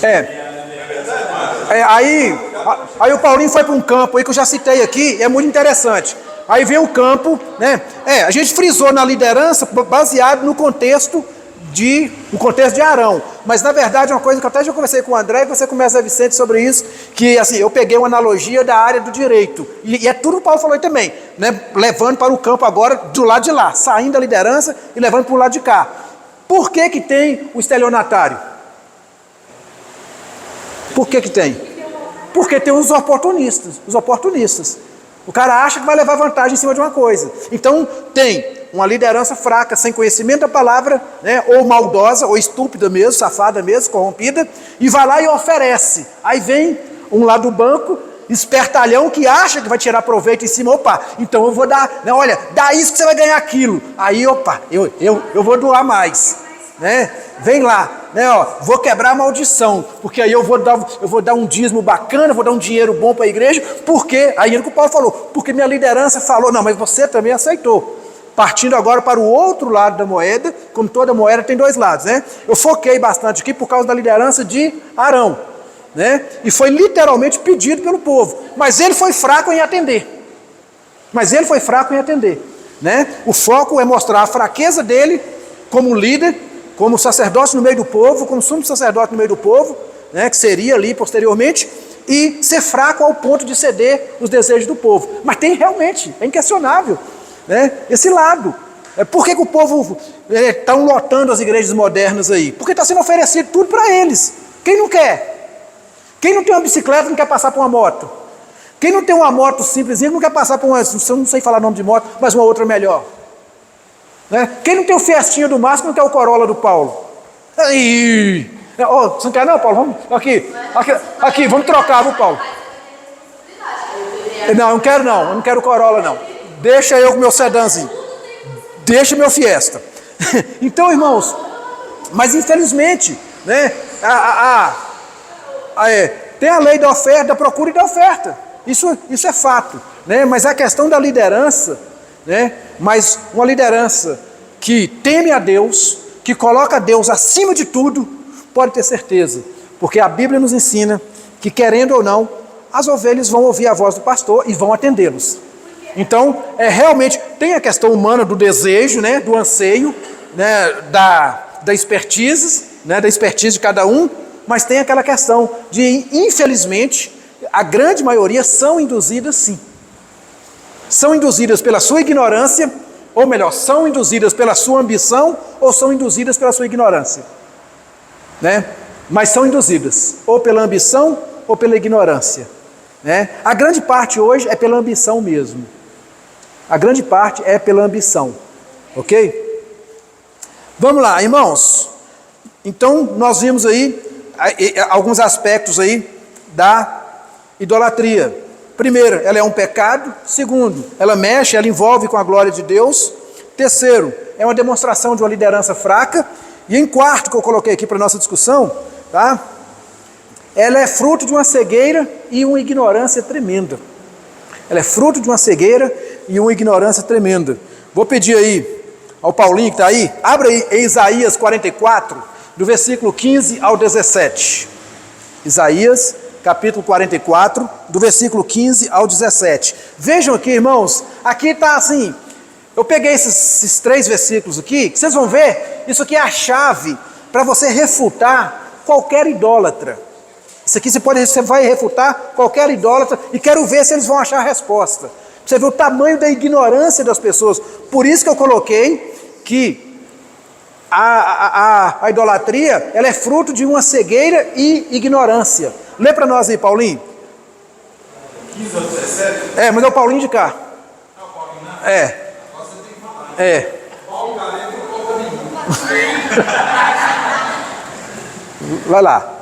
É. É verdade, Márcio? Aí o Paulinho foi para um campo aí que eu já citei aqui, é muito interessante. Aí vem o campo, né? A gente frisou na liderança baseado no contexto de Arão. Mas na verdade é uma coisa que eu até já conversei com o André, e você conversa, Vicente, sobre isso, que assim, eu peguei uma analogia da área do direito. E é tudo que o Paulo falou aí também, né? Levando para o campo agora do lado de lá, saindo da liderança e levando para o lado de cá. Por que que tem o estelionatário? Por que que tem? Porque tem os oportunistas. O cara acha que vai levar vantagem em cima de uma coisa. Então tem uma liderança fraca, sem conhecimento da palavra, né, ou maldosa, ou estúpida mesmo, safada mesmo, corrompida, e vai lá e oferece. Aí vem um lá do banco, espertalhão, que acha que vai tirar proveito em cima. Opa, então eu vou dar, né, olha, dá isso que você vai ganhar aquilo. Aí, opa, eu vou doar mais, né? Vem lá, né, ó, vou quebrar a maldição, porque aí eu vou dar um dízimo bacana, vou dar um dinheiro bom para a igreja, porque, aí é o que o Paulo falou, porque minha liderança falou, não, mas você também aceitou. Partindo agora para o outro lado da moeda, como toda moeda tem dois lados, né? Eu foquei bastante aqui por causa da liderança de Arão, né? E foi literalmente pedido pelo povo, mas ele foi fraco em atender. Né? O foco é mostrar a fraqueza dele como líder, como sacerdócio no meio do povo, como sumo sacerdote no meio do povo, né, que seria ali posteriormente, e ser fraco ao ponto de ceder os desejos do povo. Mas tem realmente, é inquestionável, né, esse lado. Por que o povo está lotando as igrejas modernas aí? Porque está sendo oferecido tudo para eles. Quem não quer? Quem não tem uma bicicleta não quer passar por uma moto? Quem não tem uma moto simplesinha não quer passar por uma, não sei falar nome de moto, mas uma outra melhor? Né? Quem não tem o Fiestinha do Márcio não quer o Corolla do Paulo? Aí, oh, você não quer não, Paulo? Vamos, aqui, vamos trocar, viu, Paulo? Não, eu não quero o Corolla não. Deixa eu com o meu sedãzinho. Deixa meu Fiesta. Então, irmãos, mas infelizmente, né, tem a lei da oferta, da procura e da oferta. Isso é fato, né? Mas a questão da liderança, né? Mas uma liderança que teme a Deus, que coloca Deus acima de tudo, pode ter certeza, porque a Bíblia nos ensina que, querendo ou não, as ovelhas vão ouvir a voz do pastor e vão atendê-los. Então, realmente tem a questão humana do desejo, né, do anseio, né, da expertise, né, da expertise de cada um, mas tem aquela questão de, infelizmente, a grande maioria são induzidas sim. São induzidas pela sua ignorância, ou melhor, são induzidas pela sua ambição, ou são induzidas pela sua ignorância. Né? Mas são induzidas, ou pela ambição, ou pela ignorância. Né? A grande parte hoje é pela ambição mesmo. A grande parte é pela ambição. Ok? Vamos lá, irmãos. Então, nós vimos aí alguns aspectos aí da idolatria. Primeiro, ela é um pecado. Segundo, ela mexe, ela envolve com a glória de Deus. Terceiro, é uma demonstração de uma liderança fraca. E em quarto, que eu coloquei aqui para a nossa discussão, tá? Ela é fruto de uma cegueira e uma ignorância tremenda. Ela é fruto de uma cegueira e uma ignorância tremenda. Vou pedir aí ao Paulinho que está aí, abra aí em Isaías 44, do versículo 15 ao 17. Isaías capítulo 44, do versículo 15 ao 17. Vejam aqui, irmãos, aqui está assim, eu peguei esses 3 versículos aqui, que vocês vão ver, isso aqui é a chave para você refutar qualquer idólatra. Isso aqui você vai refutar qualquer idólatra, e quero ver se eles vão achar a resposta. Você vê o tamanho da ignorância das pessoas. Por isso que eu coloquei que a idolatria, ela é fruto de uma cegueira e ignorância. Lê para nós aí, Paulinho. 15 ou 17? Mas é o Paulinho de cá. É. É. Vai lá.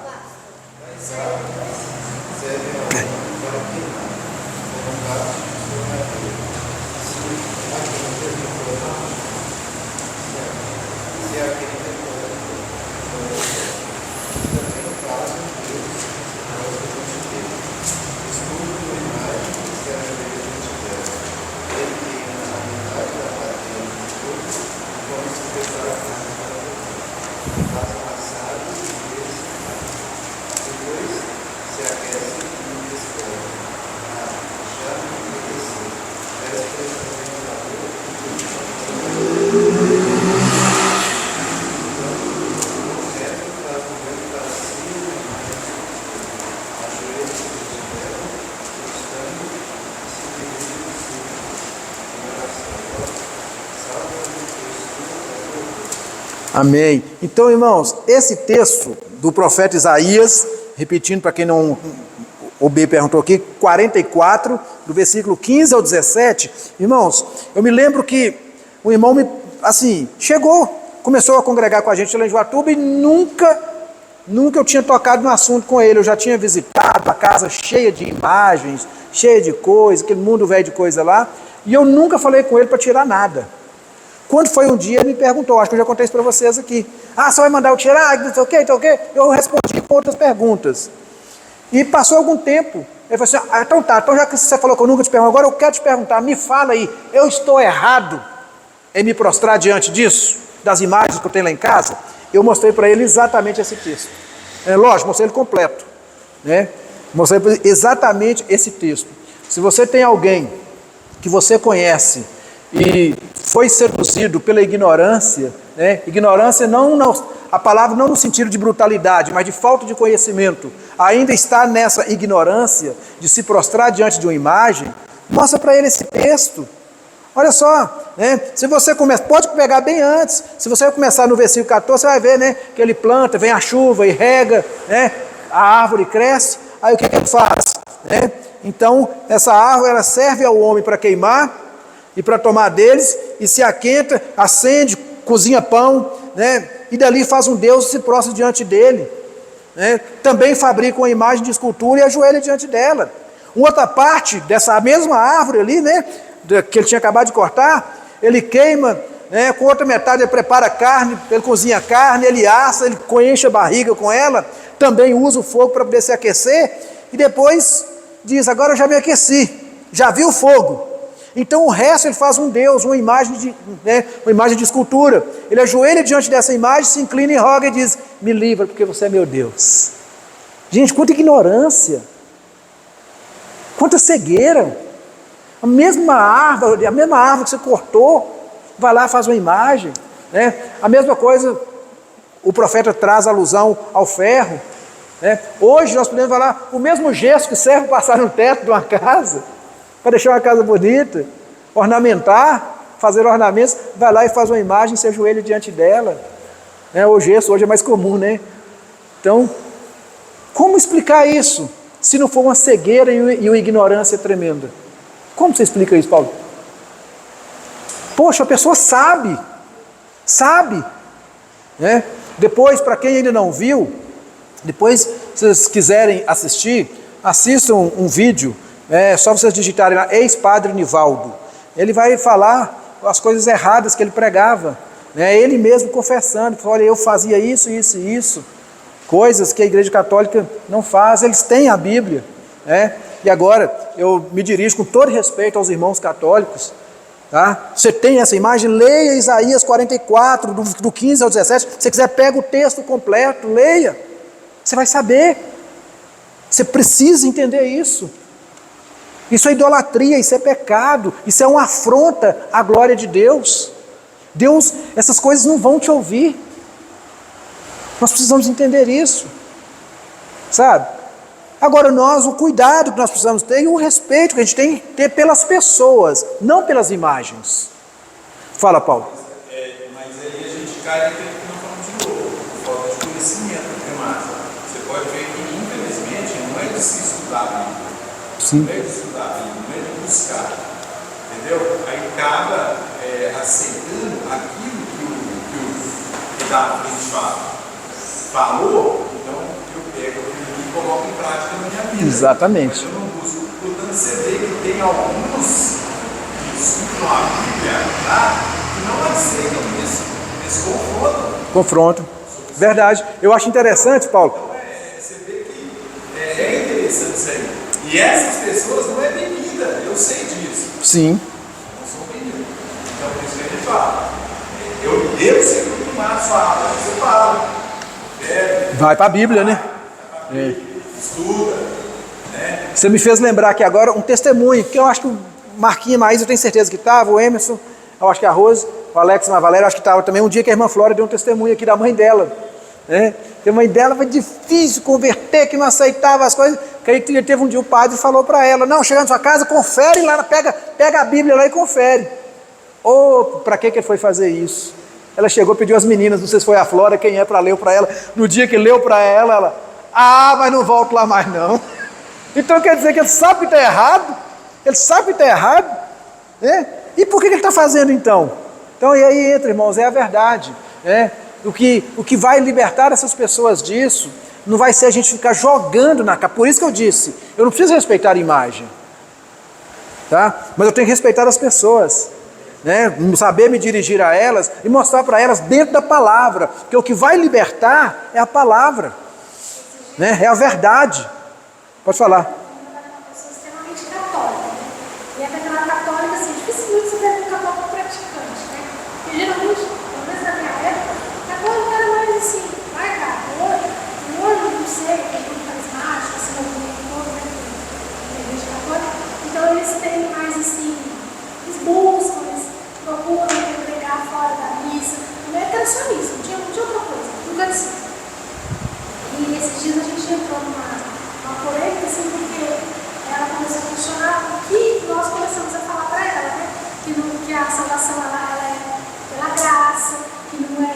Amém. Então, irmãos, esse texto do profeta Isaías, repetindo para quem não, o B perguntou aqui, 44, do versículo 15 ao 17, irmãos, eu me lembro que o irmão chegou, começou a congregar com a gente lá em Joatuba e nunca eu tinha tocado no assunto com ele. Eu já tinha visitado a casa cheia de imagens, cheia de coisa, aquele mundo velho de coisa lá, e eu nunca falei com ele para tirar nada. Quando foi um dia, ele me perguntou, acho que eu já contei isso para vocês aqui. Você vai mandar eu tirar? Não sei o quê, eu respondi com outras perguntas. E passou algum tempo, ele falou assim, então já que você falou que eu nunca te pergunto, agora eu quero te perguntar, me fala aí, eu estou errado em me prostrar diante disso, das imagens que eu tenho lá em casa? Eu mostrei para ele exatamente esse texto. Lógico, mostrei ele completo. Né? Mostrei para ele exatamente esse texto. Se você tem alguém que você conhece e foi seduzido pela ignorância, né? Ignorância a palavra não no sentido de brutalidade, mas de falta de conhecimento, ainda está nessa ignorância de se prostrar diante de uma imagem, mostra para ele esse texto. Olha só, né? Se você pode pegar bem antes, se você começar no versículo 14, você vai ver, né, que ele planta, vem a chuva e rega, né, a árvore cresce, aí o que ele faz? Né? Então, essa árvore ela serve ao homem para queimar, e para tomar deles, e se aquenta, acende, cozinha pão, né? E dali faz um Deus e se prostra diante dele. Né? Também fabrica uma imagem de escultura e ajoelha diante dela. Uma outra parte dessa mesma árvore ali, né? Que ele tinha acabado de cortar, ele queima, né? Com outra metade ele prepara carne, ele cozinha carne, ele assa, ele enche a barriga com ela, também usa o fogo para poder se aquecer, e depois diz, agora eu já me aqueci, já vi o fogo. Então o resto ele faz um Deus, uma imagem de escultura. Ele ajoelha diante dessa imagem, se inclina e roga e diz, me livra porque você é meu Deus. Gente, quanta ignorância, quanta cegueira. A mesma árvore que você cortou, vai lá e faz uma imagem. Né? A mesma coisa, o profeta traz alusão ao ferro. Né? Hoje nós podemos falar, o mesmo gesso que serve para passar no teto de uma casa, para deixar uma casa bonita, ornamentar, fazer ornamentos, vai lá e faz uma imagem e se ajoelha diante dela. O gesso hoje é mais comum, né? Então, como explicar isso, se não for uma cegueira e uma ignorância tremenda? Como você explica isso, Paulo? Poxa, a pessoa sabe, né? Depois, para quem ainda não viu, depois, se vocês quiserem assistir, assistam um vídeo. Só vocês digitarem lá, ex-padre Nivaldo. Ele vai falar as coisas erradas que ele pregava. Né? Ele mesmo confessando, olha, eu fazia isso, isso e isso. Coisas que a Igreja Católica não faz, eles têm a Bíblia. Né? E agora, eu me dirijo com todo respeito aos irmãos católicos. Tá? Você tem essa imagem, leia Isaías 44, do 15 ao 17. Se você quiser, pega o texto completo, leia. Você vai saber. Você precisa entender isso. Isso é idolatria, isso é pecado, isso é uma afronta à glória de Deus. Deus, essas coisas não vão te ouvir. Nós precisamos entender isso, sabe? Agora o cuidado que nós precisamos ter e o respeito que a gente tem que ter pelas pessoas, não pelas imagens. Fala, Paulo. Mas aí a gente cai naquilo que nós falamos de novo, falta de conhecimento do temático. Você pode ver que, infelizmente, não é de se estudar a Bíblia. Sim. Não é de estudar a Bíblia, não é de buscar. entendeu? Aí acaba aceitando aquilo que da frente falou, então eu pego aquilo e coloco em prática na minha vida. Exatamente. Mas eu não busco. Portanto, você vê que tem alguns que estudam a Bíblia, tá? Que não aceitam isso, eles Confronto. Verdade. Eu acho interessante, Paulo. Então, você vê que é interessante isso aí. E essas pessoas não é bem-vinda, eu sei disso. Sim. Não são bem-vindas. Então, por isso que a gente fala. Eu devo ser acostumado a falar, você fala. Vai para a Bíblia, né? Estuda. Né? Você me fez lembrar aqui agora um testemunho, que eu acho que o Marquinhos e a Maísa, eu tenho certeza que estava, o Emerson, eu acho que a Rose, o Alex e a Valéria, eu acho que estava também. Um dia que a irmã Flora deu um testemunho aqui da mãe dela. Né? Que a mãe dela foi difícil converter, que não aceitava as coisas. Que aí teve um dia o padre falou para ela: não, chega na sua casa, confere lá, pega a Bíblia lá e confere. Para que ele foi fazer isso? Ela chegou, pediu às meninas, não sei se foi a Flora, quem é para ler para ela. No dia que leu para ela, mas não volto lá mais não. Então quer dizer que ele sabe que está errado, né? E por que ele está fazendo então? Então e aí entra, irmãos, é a verdade, né? O que vai libertar essas pessoas disso não vai ser a gente ficar jogando na cara. Por isso que eu disse, eu não preciso respeitar a imagem, tá? Mas eu tenho que respeitar as pessoas, né? Saber me dirigir a elas e mostrar para elas dentro da palavra, porque o que vai libertar é a palavra, né? É a verdade. Pode falar. Uma pessoa extremamente católica, né? E é daquela católica, assim, dificilmente você vê um católico praticante, né? Porque geralmente, pelo menos na minha época, católico era mais assim, vai cá, hoje, não sei, tem muito carismático, esse movimento todo, né? Tem igreja católica. Então eles têm mais assim, eles buscam, eles procuram pregar fora da missa. Não é tradicionalismo, não tinha outra coisa, nunca assim. E esses dias a gente entrou numa polêmica, assim, porque ela começou a questionar o que nós começamos a falar para ela, né? Que a salvação ela é pela graça, que não é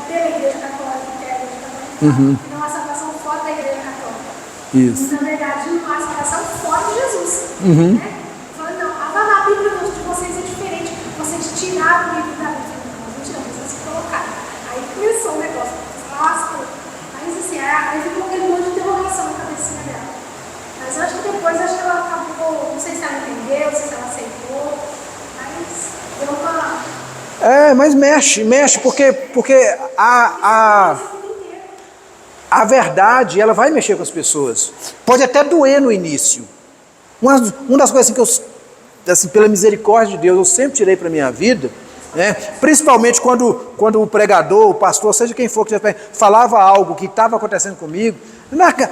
pela igreja católica, que é a igreja católica, que não há salvação fora da igreja católica. Isso. E, na verdade, não há salvação fora de Jesus. Né? Falando, não, a Bíblia de vocês é diferente, vocês tiraram o livro da Bíblia. Não, a gente não, vocês colocaram. Aí começou o negócio, nossa, mas assim, aí ficou aquele monte de interrogação na cabecinha dela. Mas eu acho que depois acho que ela acabou, não sei se ela entendeu, não sei se ela aceitou, mas deu uma... Mas mexe, porque a verdade, ela vai mexer com as pessoas. Pode até doer no início. Uma das coisas assim, que eu, assim, pela misericórdia de Deus, eu sempre tirei para a minha vida, né? Principalmente quando o pregador, o pastor, seja quem for, que falava algo que estava acontecendo comigo.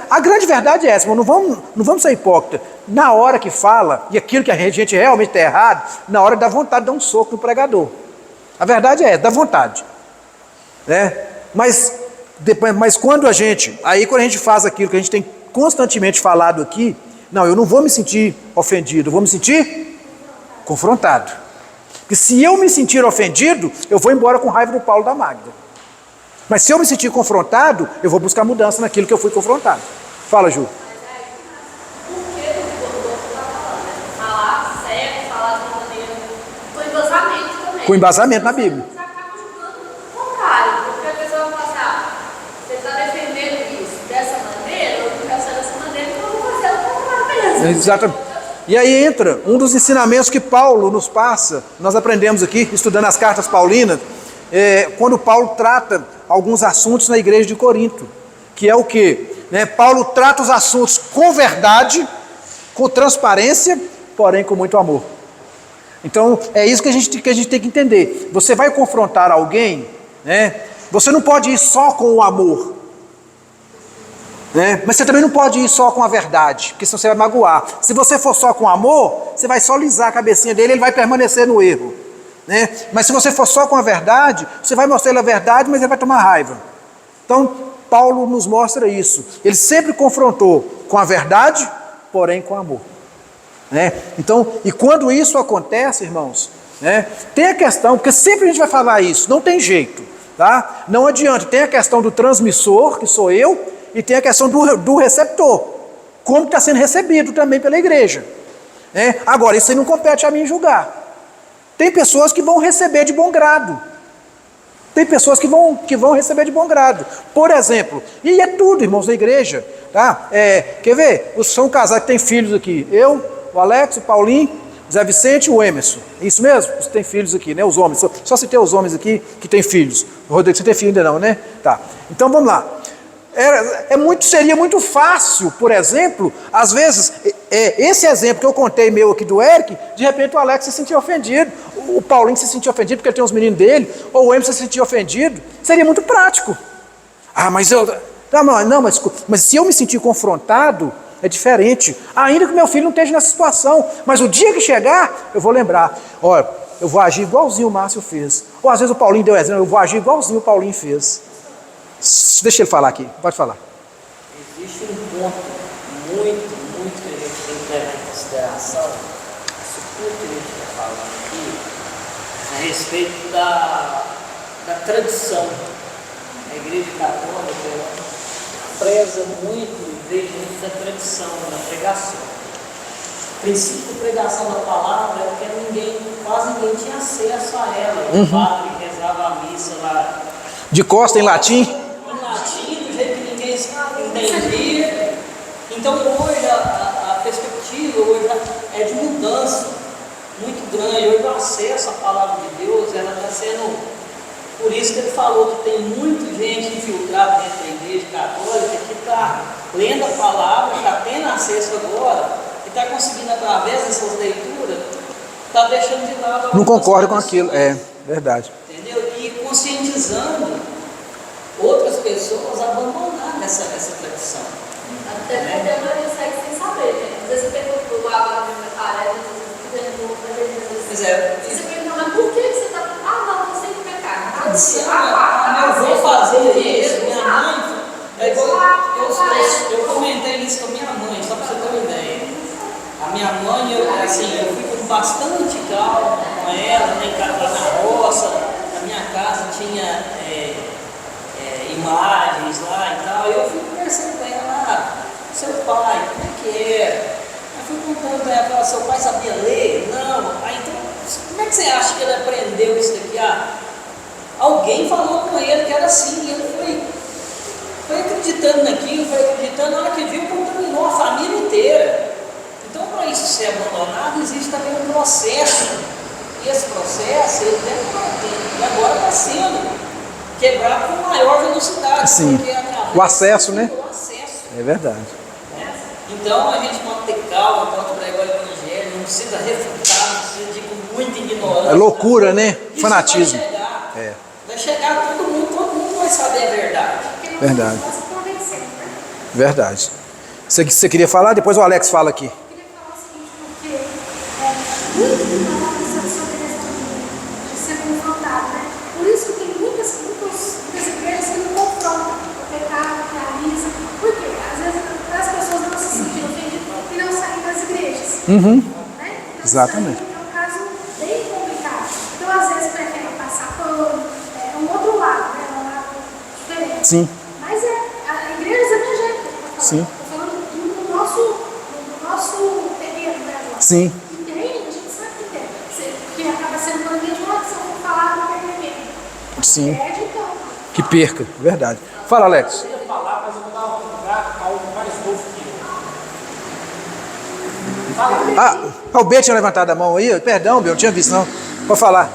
A grande verdade é essa, não vamos ser hipócritas. Na hora que fala, e aquilo que a gente realmente está errado, na hora dá vontade de dar um soco no pregador. A verdade é essa, dá vontade, né? Mas quando a gente faz aquilo que a gente tem constantemente falado aqui, não, eu não vou me sentir ofendido, eu vou me sentir confrontado. Porque se eu me sentir ofendido, eu vou embora com raiva do Paulo e da Magda. Mas se eu me sentir confrontado, eu vou buscar mudança naquilo que eu fui confrontado. Fala, Ju. Por que o doutor está falando, né? Falar certo, falar de uma maneira com embasamento também. Com embasamento na Bíblia. Você acaba julgando o contrário, porque a pessoa vai falar, você está defendendo isso dessa maneira, eu não quero ser dessa maneira, então eu vou fazer o contrário mesmo. Exatamente. E aí entra um dos ensinamentos que Paulo nos passa, nós aprendemos aqui, estudando as cartas paulinas, quando Paulo trata alguns assuntos na igreja de Corinto, que é o quê? Paulo trata os assuntos com verdade, com transparência, porém com muito amor. Então é isso que a gente tem que entender. Você vai confrontar alguém, você não pode ir só com o amor, mas você também não pode ir só com a verdade, porque senão você vai magoar. Se você for só com amor, você vai só lisar a cabecinha dele, ele vai permanecer no erro. Mas se você for só com a verdade, você vai mostrar ele a verdade, mas ele vai tomar raiva. Então Paulo nos mostra isso. Ele sempre confrontou com a verdade, porém com amor. Então, e quando isso acontece, irmãos, tem a questão, porque sempre a gente vai falar isso, não tem jeito, tá? Não adianta, tem a questão do transmissor, que sou eu, e tem a questão do receptor, como está sendo recebido também pela igreja. né? Agora, isso aí não compete a mim julgar. Tem pessoas que vão receber de bom grado. Tem pessoas que vão receber de bom grado. Por exemplo, e é tudo, irmãos da igreja, tá? Quer ver? São casais que têm filhos aqui. Eu, o Alex, o Paulinho, o Zé Vicente e o Emerson. É isso mesmo? Você tem filhos aqui, né? Os homens. Só citei os homens aqui que têm filhos. O Rodrigo, você tem filho ainda não, né? Tá. Então vamos lá. Seria muito fácil, por exemplo, às vezes, esse exemplo que eu contei meu aqui do Eric, de repente o Alex se sentiu ofendido, o Paulinho se sentiu ofendido porque ele tem os meninos dele, ou o Emerson se sentiu ofendido. Seria muito prático. Ah, mas eu... Não, mas se eu me sentir confrontado, é diferente. Ainda que meu filho não esteja nessa situação, mas o dia que chegar, eu vou lembrar. Olha, eu vou agir igualzinho o Márcio fez. Ou às vezes o Paulinho deu exemplo, eu vou agir igualzinho o Paulinho fez. Deixa ele falar aqui, pode falar. Existe um ponto muito que a gente tem que levar em consideração, isso tudo que a gente está falando aqui, a respeito da tradição. A Igreja Católica ela preza muito e veja muito da tradição, da pregação. O princípio da pregação da palavra é que quase ninguém tinha acesso a ela. O padre rezava a missa lá. De costa em latim? Em latim, do jeito que ninguém entendia. Então hoje a perspectiva hoje é de mudança muito grande. Hoje o acesso à palavra de Deus ela está sendo. Por isso que ele falou que tem muita gente infiltrada dentro da Igreja Católica que está lendo a palavra, está tendo acesso agora, e está conseguindo, através dessas leituras, está deixando de lado. Não concordo com aquilo, é verdade. Entendeu? E conscientizando outras pessoas a abandonar essa tradição. Até porque a maioria segue sem saber, né? Às vezes você pergunta agora na minha tarefa, às vezes você pergunta, mas por que você está. Não, não sei pecar. Eu vou fazer isso, minha mãe. Eu comentei isso com a minha mãe, só para você ter uma ideia. A minha mãe, eu fui com bastante calma com ela, né, lá na roça, na minha casa tinha imagens lá e tal. Eu fui conversando com ela, seu pai, como é que era? Eu fui contando para ela, seu pai sabia ler? Não. Aí então, como é que você acha que ele aprendeu isso daqui? Alguém falou com ele que era assim, e ele foi acreditando naquilo, na hora que viu, contaminou a família inteira. Então, para isso ser abandonado, existe também um processo. E esse processo, ele demora tempo. E agora está sendo quebrado com maior velocidade. Sim. O acesso, né? O acesso. É verdade. Então, a gente pode ter calma, pode pregar o Evangelho, não precisa refutar, não precisa de muita ignorância. É loucura, né? Isso Fanatismo. Vai chegar todo mundo vai saber a verdade. Verdade. Verdade. Você queria falar? Depois o Alex fala aqui. Eu queria falar o seguinte, porque muito da sobre a questão de ser confrontado, né? Por isso que tem muitas igrejas que não confrontam o pecado, que realizam. Por quê? Às vezes as pessoas não se sentem ofendidas e não saem das igrejas. Né? Então, Exatamente. Isso é um caso bem complicado. Então, às vezes, preferem passar pano. Um outro lado, né? Um lado diferente. Sim. Mas a igreja evangélica, Sim. estou falando do nosso terreno, né? Agora. Sim. E tem, a gente sabe que tem. Que acaba sendo uma linha de uma ação por falar no terreno. Sim. Perde, então. Que perca, verdade. Fala, Alex. Eu ia falar, mas eu vou dar uma oportunidade para algo mais novo que eu. Fala. O B tinha levantado a mão aí. Perdão, B, eu não tinha visto, não. Pode falar.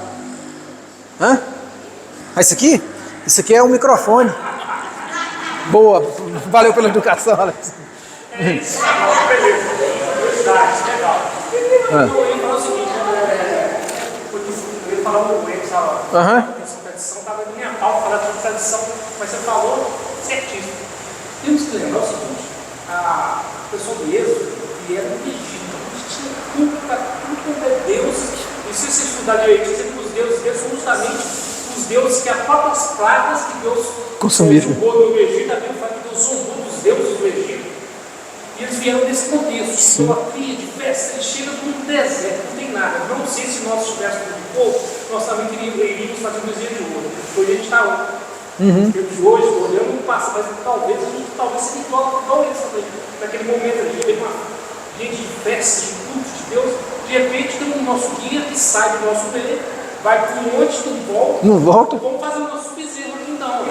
Hã? Isso aqui? Isso aqui é um microfone. Boa, valeu pela educação, Alex. Legal. Eu ia falar o seguinte, eu ia falar um erro, sabe? Essa tradição estava na minha pauta, falar de tradição, mas você falou certíssimo. Temos que lembrar o seguinte, a pessoa do Êxodo, ele era um Egito, tinha tudo para tudo é Deus, e se você estudar direitinho, você vê que os deuses são justamente os deuses que as próprias pragas que Deus julgou no Egito, a Bíblia fala que Deus zombou dos deuses do Egito. E eles vieram desse contexto, de idolatria, de festa, eles chegam num deserto, não tem nada. Não sei se nós estivéssemos um pouco, nós também iríamos fazer um desenho de ouro. Hoje a gente está de hoje, olhando no passado, mas talvez a gente seria igual eles também. Naquele momento a gente teve uma gente de festa, de culto, de Deus, de repente tem um nosso guia que sai do nosso meio, vai para um monte, não volta. Vamos fazer o nosso bezerro aqui então.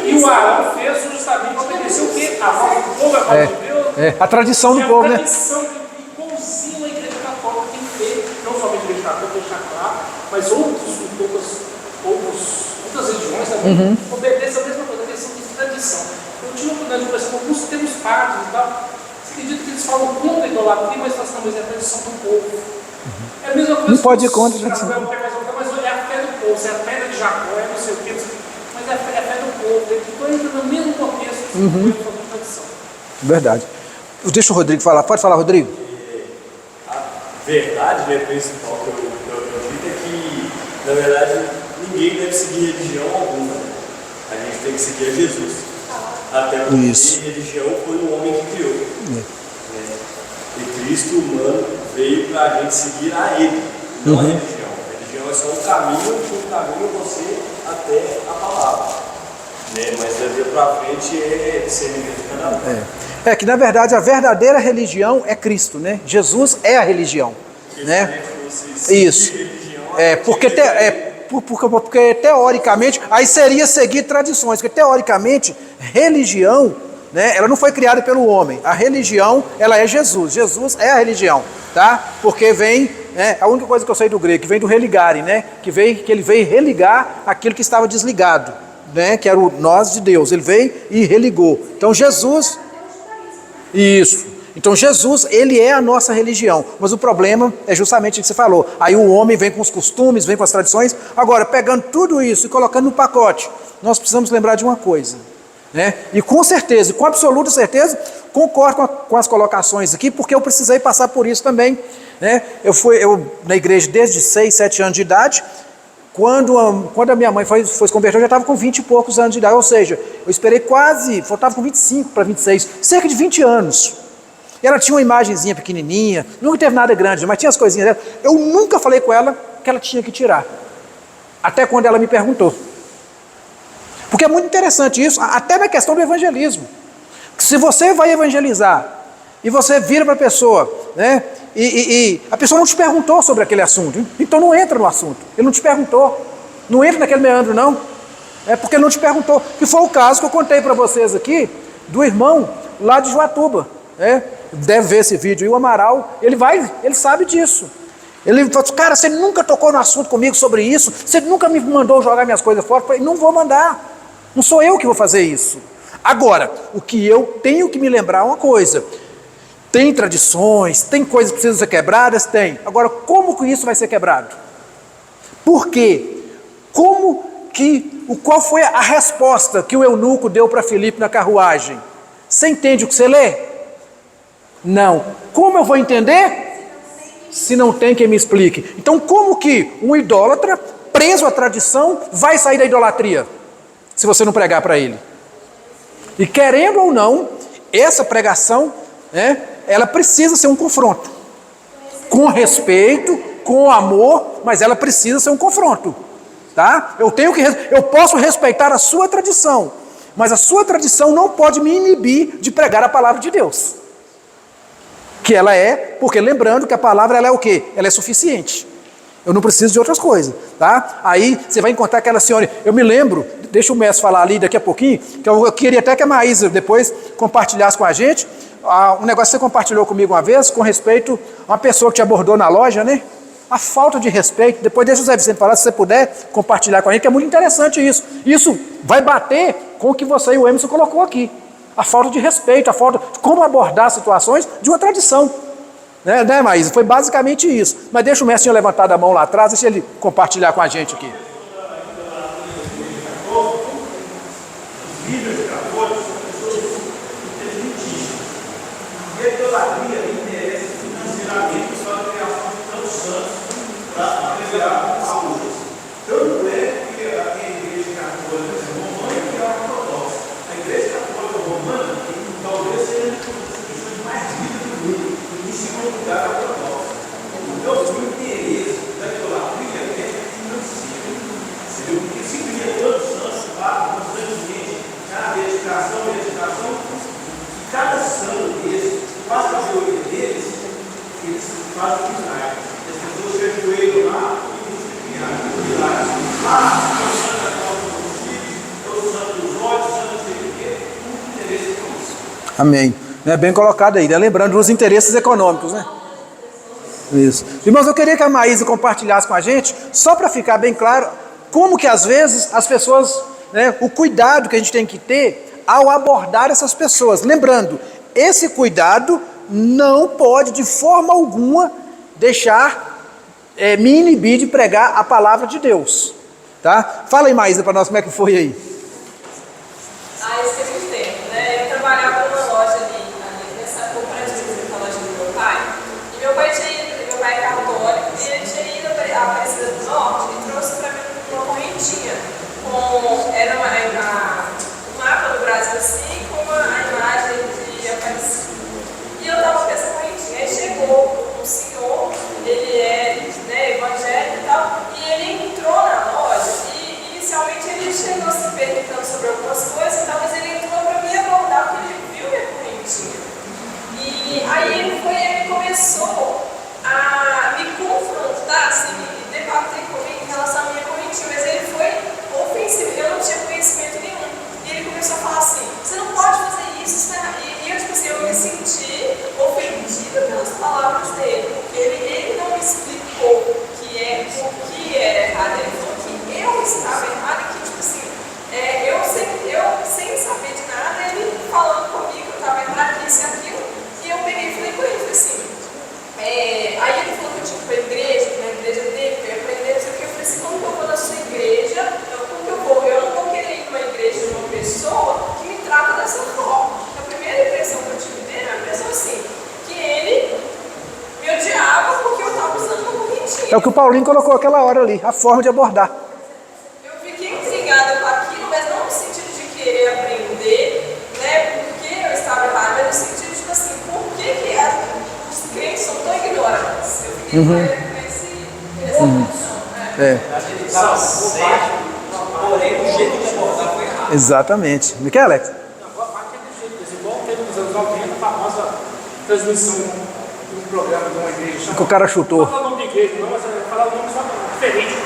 E o Arão fez justamente para obedecer o quê? A voz do povo, a voz de Deus. A tradição do povo, né? A tradição que igualzinho a igreja católica tem feito, não somente a igreja católica, deixar claro, mas outras religiões também obedecem a mesma coisa, a questão de tradição. Eu tive a oportunidade de conversar com alguns termos padres e tal. Você acredita que eles falam contra a idolatria, mas falam, mas é a tradição do povo. É a mesma coisa. Não pode ir contra a tradição. Mas é a fé do povo, se é a pedra de Jacó, é não sei o que, mas é a fé do povo. Então entra no mesmo contexto que o povo falando de tradição. Verdade. Deixa o Rodrigo falar. Pode falar, Rodrigo. A verdade, né, principal que eu acredito é que, na verdade, ninguém deve seguir religião alguma. A gente tem que seguir a Jesus. Até porque religião foi o homem que criou. Né? E Cristo humano veio para a gente seguir a Ele, não a religião. A religião é só um caminho que caminha você até a palavra. Né? Mas daqui para frente é discernimento de cada um. É que na verdade a verdadeira religião é Cristo, né? Jesus é a religião, né? Isso. Porque teoricamente aí seria seguir tradições, porque teoricamente religião, né? Ela não foi criada pelo homem. A religião, ela é Jesus. Jesus é a religião, tá? Porque vem, né? A única coisa que eu sei do grego que vem do religare, né? Que ele veio religar aquilo que estava desligado, né? Que era o nós de Deus. Ele veio e religou. Então Jesus Isso. Então Jesus, ele é a nossa religião, mas o problema é justamente o que você falou. Aí o homem vem com os costumes, vem com as tradições. Agora, pegando tudo isso e colocando no pacote, nós precisamos lembrar de uma coisa, né? E com certeza, com absoluta certeza, concordo com as colocações aqui, porque eu precisei passar por isso também, né? Eu na igreja desde 6, 7 anos de idade. Quando a minha mãe foi se converter, eu já estava com 20 e poucos anos de idade, ou seja, eu esperei eu estava com 25 para 26, cerca de 20 anos. E ela tinha uma imagenzinha pequenininha, nunca teve nada grande, mas tinha as coisinhas dela. Eu nunca falei com ela que ela tinha que tirar, até quando ela me perguntou. Porque é muito interessante isso, até na questão do evangelismo. Se você vai evangelizar e você vira para a pessoa, né? E a pessoa não te perguntou sobre aquele assunto, então não entra no assunto. Ele não te perguntou, não entra naquele meandro não, porque ele não te perguntou. Que foi o caso que eu contei para vocês aqui do irmão lá de Joatuba, né? Deve ver esse vídeo. E o Amaral, ele sabe disso. Ele falou, cara, você nunca tocou no assunto comigo sobre isso, você nunca me mandou jogar minhas coisas fora. Eu falei, não vou mandar, não sou eu que vou fazer isso. Agora, o que eu tenho que me lembrar é uma coisa. Tem tradições, tem coisas que precisam ser quebradas? Tem. Agora, como que isso vai ser quebrado? Por quê? Qual foi a resposta que o eunuco deu para Filipe na carruagem? Você entende o que você lê? Não. Como eu vou entender? Se não tem quem me explique. Então, como que um idólatra, preso à tradição, vai sair da idolatria? Se você não pregar para ele. E querendo ou não, essa pregação, né? Ela precisa ser um confronto, com respeito, com amor, mas ela precisa ser um confronto, tá? Eu posso respeitar a sua tradição, mas a sua tradição não pode me inibir de pregar a palavra de Deus, que ela porque lembrando que a palavra ela é o quê? Ela é suficiente. Eu não preciso de outras coisas, tá? Aí você vai encontrar aquela senhora, eu me lembro, deixa o mestre falar ali daqui a pouquinho, que eu queria até que a Maísa depois compartilhasse com a gente, um negócio que você compartilhou comigo uma vez, com respeito a uma pessoa que te abordou na loja, né? A falta de respeito, depois deixa o Zé Vicente falar, se você puder compartilhar com a gente, que é muito interessante isso. Isso vai bater com o que você e o Emerson colocou aqui. A falta de respeito, a falta de como abordar situações de uma tradição. Né, Maísa? Foi basicamente isso. Mas deixa o mestre tinha levantado a mão lá atrás, deixa ele compartilhar com a gente aqui. A idolatria interessa financeiramente só a criação de tantos santos para preservar a saúde. Tanto é que a igreja católica romana que é a ortodoxa. A igreja católica romana talvez seja uma das instituições mais ricas do mundo, em segundo lugar a ortodoxa. Então, o interesse da idolatria é financeiro. Porque se cria tantos santos constantemente, cada dedicação, e cada santo desse, faz a maioria deles, eles fazem Amém. É bem colocado aí, né? Lembrando dos interesses econômicos, né? Isso. Irmãos, eu queria que a Maísa compartilhasse com a gente, só para ficar bem claro, como que às vezes as pessoas, né, o cuidado que a gente tem que ter ao abordar essas pessoas. Lembrando, esse cuidado não pode de forma alguma deixar me inibir de pregar a palavra de Deus. Tá? Fala aí, Maísa, para nós como é que foi aí. Isso teve um tempo, né? Eu trabalhava numa loja ali nessa cooperativa da loja do meu pai. E meu pai é católico, e ele tinha ido a Aparecida do Norte e trouxe para mim uma correntinha. Era um mapa do Brasil assim, com a imagem de Aparecida. E eu estava com essa correntinha. Aí chegou um senhor, ele é evangélico e tal, e ele entrou na loja e inicialmente ele chegou se perguntando sobre algumas coisas e tal, mas ele entrou para me abordar porque ele viu minha correntinha. E aí ele começou a me confrontar, assim, me debater comigo em relação à minha correntinha, mas ele foi ofensivo, eu não tinha conhecimento nenhum. E ele começou a falar assim, você não pode fazer isso, né? E eu, tipo assim, eu me senti ofendida pelas palavras dele, porque ele não me explicou o que era errado, ele falou que eu estava errado e que, tipo assim, eu sem saber de nada, ele falando comigo, eu estava errado, isso e aquilo, e eu peguei e falei com ele, assim, aí ele falou que eu tinha que ir para a igreja, que na igreja dele, que eu ia aprender, não sei o que, eu falei assim, como que eu vou na sua igreja, como que eu vou? Eu não vou querer ir numa igreja de uma pessoa que me trata dessa forma. A primeira impressão que eu tive dele, a impressão assim, que ele me odiava porque eu estava usando uma correntinha. É o que o Paulinho colocou aquela hora ali, a forma de abordar. Eu fiquei intrigada com aquilo, mas não no sentido de querer aprender, né, porque eu estava errada, mas no sentido de, tipo assim, por que os crentes são tão ignorantes? Eu fiquei com essa função, né? Ele estava certo, porém o jeito de abordar foi errado. Exatamente. Me quer, Alex? Não, boa parte é desse jeito, igual teve nos anos 90, a famosa transmissão de um programa de uma igreja. Que o cara chutou. Não fala o nome de igreja, não, mas falar o nome só diferente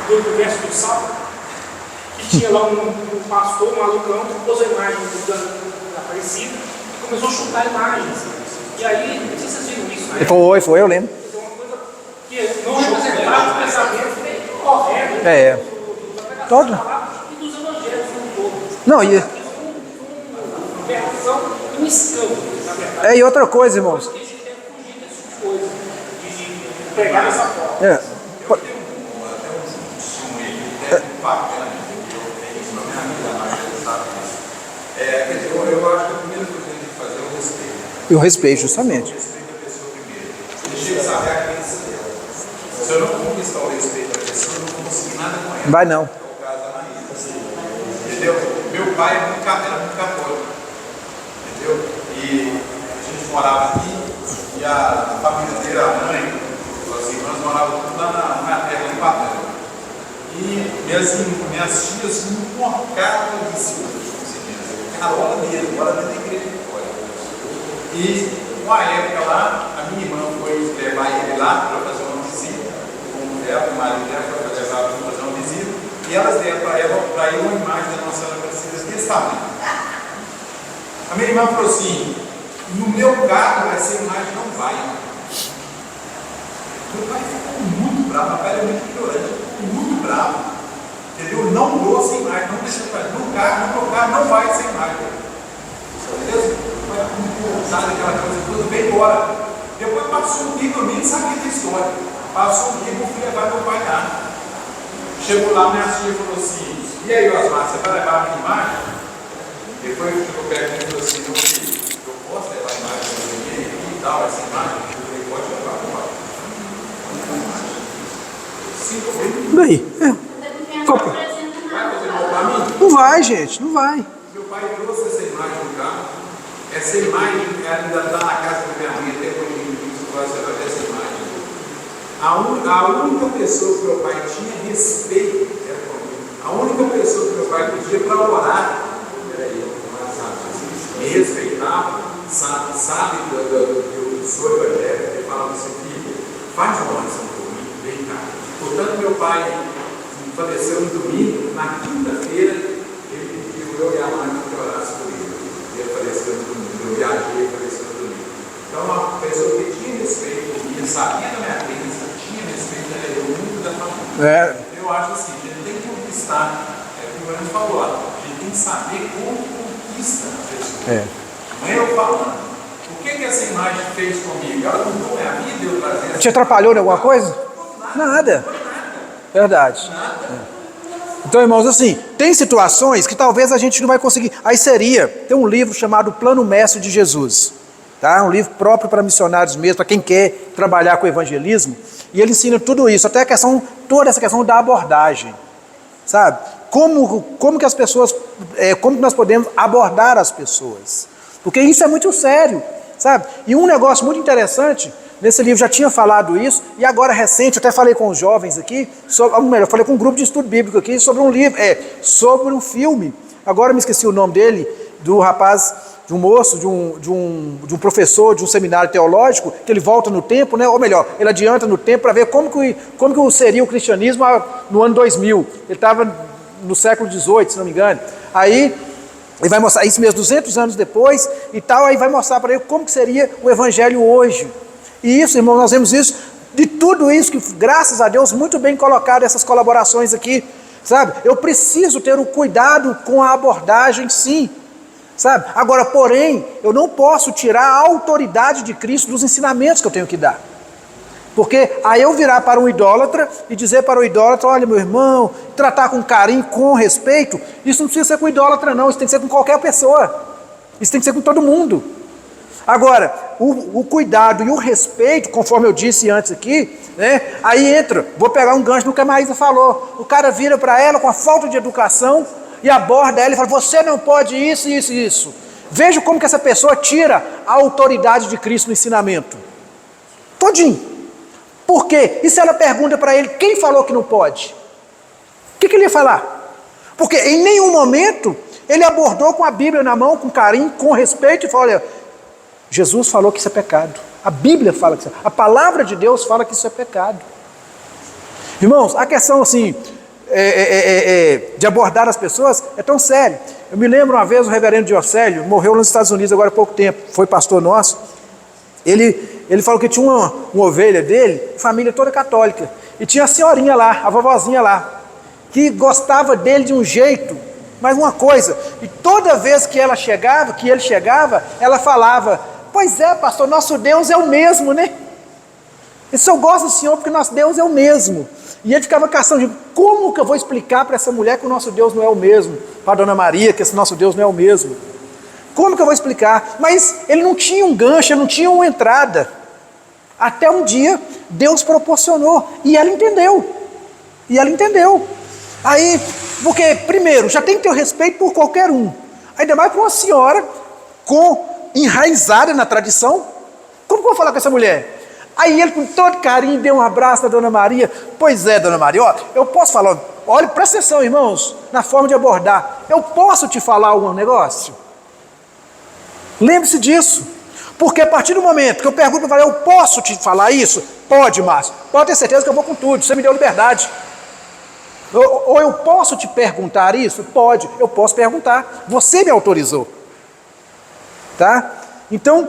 do universo do sábado. Que tinha lá um pastor, um malucão, que pôs a imagem da Aparecida e começou a chutar imagens. E aí, não sei se vocês viram isso, né? Foi, eu lembro. Então, uma coisa que não representava o pensamento correto Todo. e dos evangelhos no todo. Não, e Versão em escândalo, na verdade. e outra coisa, irmãos. Que a gente deve fugir desse tipo de coisa, de pegar essa forma. Eu tenho até um testemunho que é bacana, que eu tenho isso na minha vida, a Maria sabe disso. Quer dizer, eu acho que a primeira coisa que a gente tem que fazer é o respeito. E o respeito, justamente. O respeito da pessoa primeiro. Deixa ele saber a crença dela. Se eu não conquistar o respeito da pessoa, eu não vou conseguir nada com ela. Vai não. É o caso da Maísa. Entendeu? Meu pai era muito católico. Entendeu? E a gente morava aqui e a família dele, a mãe, as irmãs moravam tudo lá na terra de Patana. E minhas tias enforcavam de cima. Carola mesmo, bora dentro da igreja de fora. E uma época lá, a minha irmã foi levar ele lá para fazer uma visita, com ela, o marido dela foi levar para fazer uma visita, e elas deram para ele uma imagem da Nossa Senhora Aparecida desse tamanho. A minha irmã falou assim, no meu carro essa imagem não vai. Meu pai ficou muito bravo, meu pai era muito ignorante, ficou muito bravo. Entendeu? Não trouxe imagem, não deixou para no meu carro não vai essa imagem. Beleza? Vai sabe aquela coisa toda, veio embora. Depois passou um tempo, eu nem sabia da história. Passou um tempo, eu fui levar meu pai lá. Chegou lá, minha tia falou assim, e aí, Osmar, você vai levar a minha imagem? Depois chegou perto e falou assim, meu filho, eu posso levar a imagem para você e tal, essa imagem? Eu falei, pode levar, pode. Sim, eu falei, Daí. vai fazer mal para mim? Não vai, gente, não vai. Meu pai trouxe essa imagem no carro. Essa imagem ainda está na casa da minha mãe, até quando eu trouxe essa imagem. A única pessoa que meu pai tinha respeito era comigo. A única pessoa que meu pai pedia para orar era eu. Me respeitava, sabe que eu sou evangélico, ele falava assim, filho, faz uma oração por mim, vem cá. Portanto, meu pai faleceu no domingo, na quinta-feira, ele pediu eu e a mãe que orasse por ele. Ele faleceu no domingo. viajei para os Estados Unidos. Então, uma pessoa que tinha respeito comigo, sabia da minha crença, tinha respeito, ela é muito da família. Eu acho assim, a gente tem que conquistar, o que o Fernando falou, a gente tem que saber como conquista a pessoa. Não é eu falando. O que essa imagem fez comigo? Ela mudou minha vida, eu trazer. Te atrapalhou em alguma coisa? Nada. Verdade. Então, irmãos, assim, tem situações que talvez a gente não vai conseguir. Aí tem um livro chamado Plano Mestre de Jesus, tá? Um livro próprio para missionários mesmo, para quem quer trabalhar com evangelismo, e ele ensina tudo isso, até toda essa questão da abordagem, sabe? Como que as pessoas, como que nós podemos abordar as pessoas, porque isso é muito sério, sabe? E um negócio muito interessante, nesse livro já tinha falado isso, e agora recente, eu até falei com os jovens aqui, eu falei com um grupo de estudo bíblico aqui, sobre um livro, sobre um filme, agora me esqueci o nome dele, do rapaz, de um moço, de um professor de um seminário teológico, que ele volta no tempo, né? Ou melhor, ele adianta no tempo para ver como que seria o cristianismo no ano 2000, ele estava no século XVIII, se não me engano, aí ele vai mostrar isso mesmo, 200 anos depois, e tal, aí vai mostrar para ele como que seria o evangelho hoje. E isso, irmão, nós vemos isso, de tudo isso que, graças a Deus, muito bem colocado essas colaborações aqui, sabe? Eu preciso ter um cuidado com a abordagem, sim, sabe? Agora, porém, eu não posso tirar a autoridade de Cristo dos ensinamentos que eu tenho que dar. Porque aí eu virar para um idólatra e dizer para o idólatra, olha, meu irmão, tratar com carinho, com respeito, isso não precisa ser com o idólatra não, isso tem que ser com qualquer pessoa, isso tem que ser com todo mundo. Agora, o cuidado e o respeito, conforme eu disse antes aqui, né, aí entra, vou pegar um gancho no que a Maísa falou, o cara vira para ela com a falta de educação e aborda ela e fala, você não pode isso, isso e isso. Veja como que essa pessoa tira a autoridade de Cristo no ensinamento. Todinho. Por quê? E se ela pergunta para ele, quem falou que não pode? O que ele ia falar? Porque em nenhum momento ele abordou com a Bíblia na mão, com carinho, com respeito e falou, olha, Jesus falou que isso é pecado. A Bíblia fala que isso é, a palavra de Deus fala que isso é pecado. Irmãos, a questão assim, de abordar as pessoas é tão séria. Eu me lembro uma vez o reverendo Diocélio, morreu nos Estados Unidos agora há pouco tempo, foi pastor nosso. Ele falou que tinha uma ovelha dele, família toda católica, e tinha a senhorinha lá, a vovozinha lá, que gostava dele de um jeito, mas uma coisa, e toda vez que ele chegava, ela falava, pois é, pastor, nosso Deus é o mesmo, né? Eu só gosto do Senhor porque nosso Deus é o mesmo. E ele ficava caçando, como que eu vou explicar para essa mulher que o nosso Deus não é o mesmo? Para a Dona Maria, que esse nosso Deus não é o mesmo? Como que eu vou explicar? Mas ele não tinha um gancho, ele não tinha uma entrada. Até um dia, Deus proporcionou, e ela entendeu. Aí, porque, primeiro, já tem que ter o respeito por qualquer um. Ainda mais para uma senhora enraizada na tradição. Como que eu vou falar com essa mulher? Aí ele, com todo carinho, deu um abraço na Dona Maria. Pois é, Dona Maria, ó, eu posso falar, olha, presta atenção, irmãos, na forma de abordar. Eu posso te falar um negócio? Lembre-se disso. Porque a partir do momento que eu pergunto para ela, eu posso te falar isso? Pode, Márcio. Pode ter certeza que eu vou com tudo, você me deu liberdade. Ou eu posso te perguntar isso? Pode, eu posso perguntar. Você me autorizou. Tá? Então,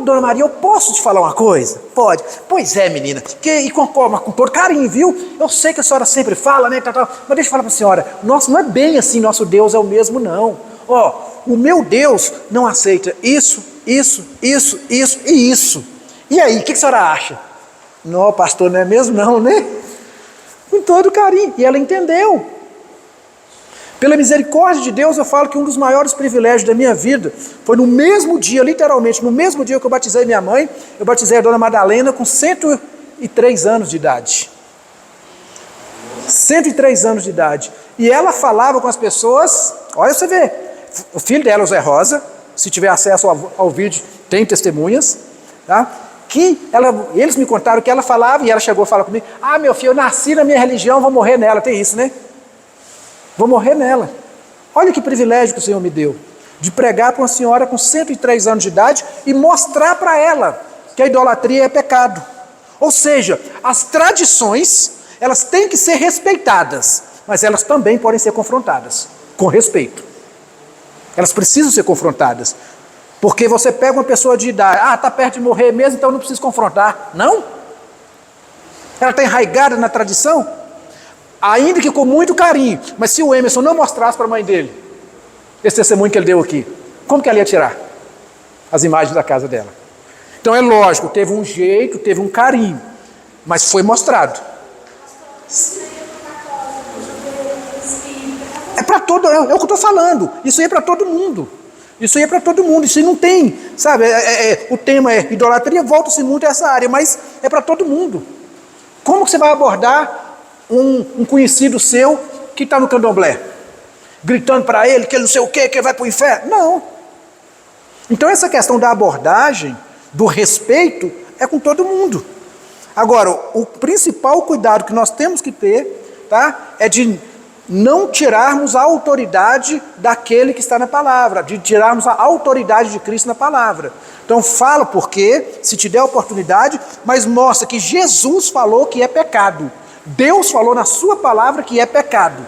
Dona Maria, eu posso te falar uma coisa? Pode. Pois é, menina. E com todo carinho, viu? Eu sei que a senhora sempre fala, né? Mas deixa eu falar para a senhora. Nossa, não é bem assim, nosso Deus é o mesmo, não. Ó, o meu Deus não aceita isso e isso. E aí, o que a senhora acha? Não, pastor, não é mesmo não, né? Com todo carinho. E ela entendeu. Pela misericórdia de Deus, eu falo que um dos maiores privilégios da minha vida foi no mesmo dia, literalmente, no mesmo dia que eu batizei minha mãe, eu batizei a Dona Madalena com 103 anos de idade. 103 anos de idade. E ela falava com as pessoas, olha você vê, o filho dela, o Zé Rosa, se tiver acesso ao vídeo, tem testemunhas, tá? Eles me contaram que ela falava, e ela chegou a falar comigo, meu filho, eu nasci na minha religião, vou morrer nela, tem isso, né? Vou morrer nela. Olha que privilégio que o Senhor me deu, de pregar para uma senhora com 103 anos de idade e mostrar para ela que a idolatria é pecado. Ou seja, as tradições, elas têm que ser respeitadas, mas elas também podem ser confrontadas, com respeito. Elas precisam ser confrontadas. Porque você pega uma pessoa de idade, está perto de morrer mesmo, então não precisa confrontar. Não. Ela está enraizada na tradição, ainda que com muito carinho. Mas se o Emerson não mostrasse para a mãe dele esse testemunho que ele deu aqui, como que ela ia tirar as imagens da casa dela? Então é lógico, teve um jeito, teve um carinho, mas foi mostrado. É para todo, é o que eu estou falando. Isso aí é para todo mundo. Isso aí é para todo mundo. Isso aí não tem, sabe? O tema é idolatria, volta-se muito a essa área, mas é para todo mundo. Como que você vai abordar um conhecido seu que está no candomblé? Gritando para ele que ele não sei o quê, que ele vai para o inferno? Não. Então essa questão da abordagem, do respeito, é com todo mundo. Agora, o principal cuidado que nós temos que ter, tá, é de não tirarmos a autoridade daquele que está na palavra, de tirarmos a autoridade de Cristo na palavra. Então fala porque, se te der a oportunidade, mas mostra que Jesus falou que é pecado. Deus falou na sua palavra que é pecado.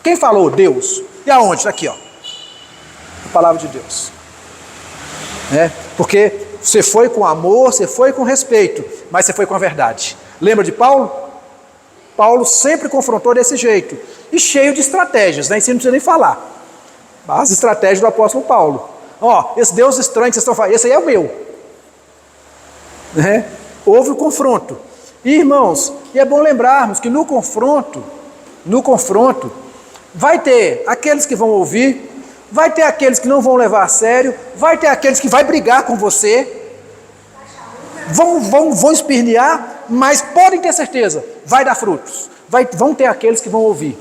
Quem falou? Deus. E aonde? Está aqui, ó. A palavra de Deus. Porque você foi com amor, você foi com respeito, mas você foi com a verdade. Lembra de Paulo? Paulo sempre confrontou desse jeito. E cheio de estratégias, né? Isso não precisa nem falar. As estratégias do apóstolo Paulo. Esse Deus estranho que vocês estão falando, esse aí é o meu. Houve o confronto. E, irmãos, e é bom lembrarmos que no confronto, vai ter aqueles que vão ouvir, vai ter aqueles que não vão levar a sério, vai ter aqueles que vão brigar com você, vão espernear, mas podem ter certeza, vai dar frutos. Vão ter aqueles que vão ouvir,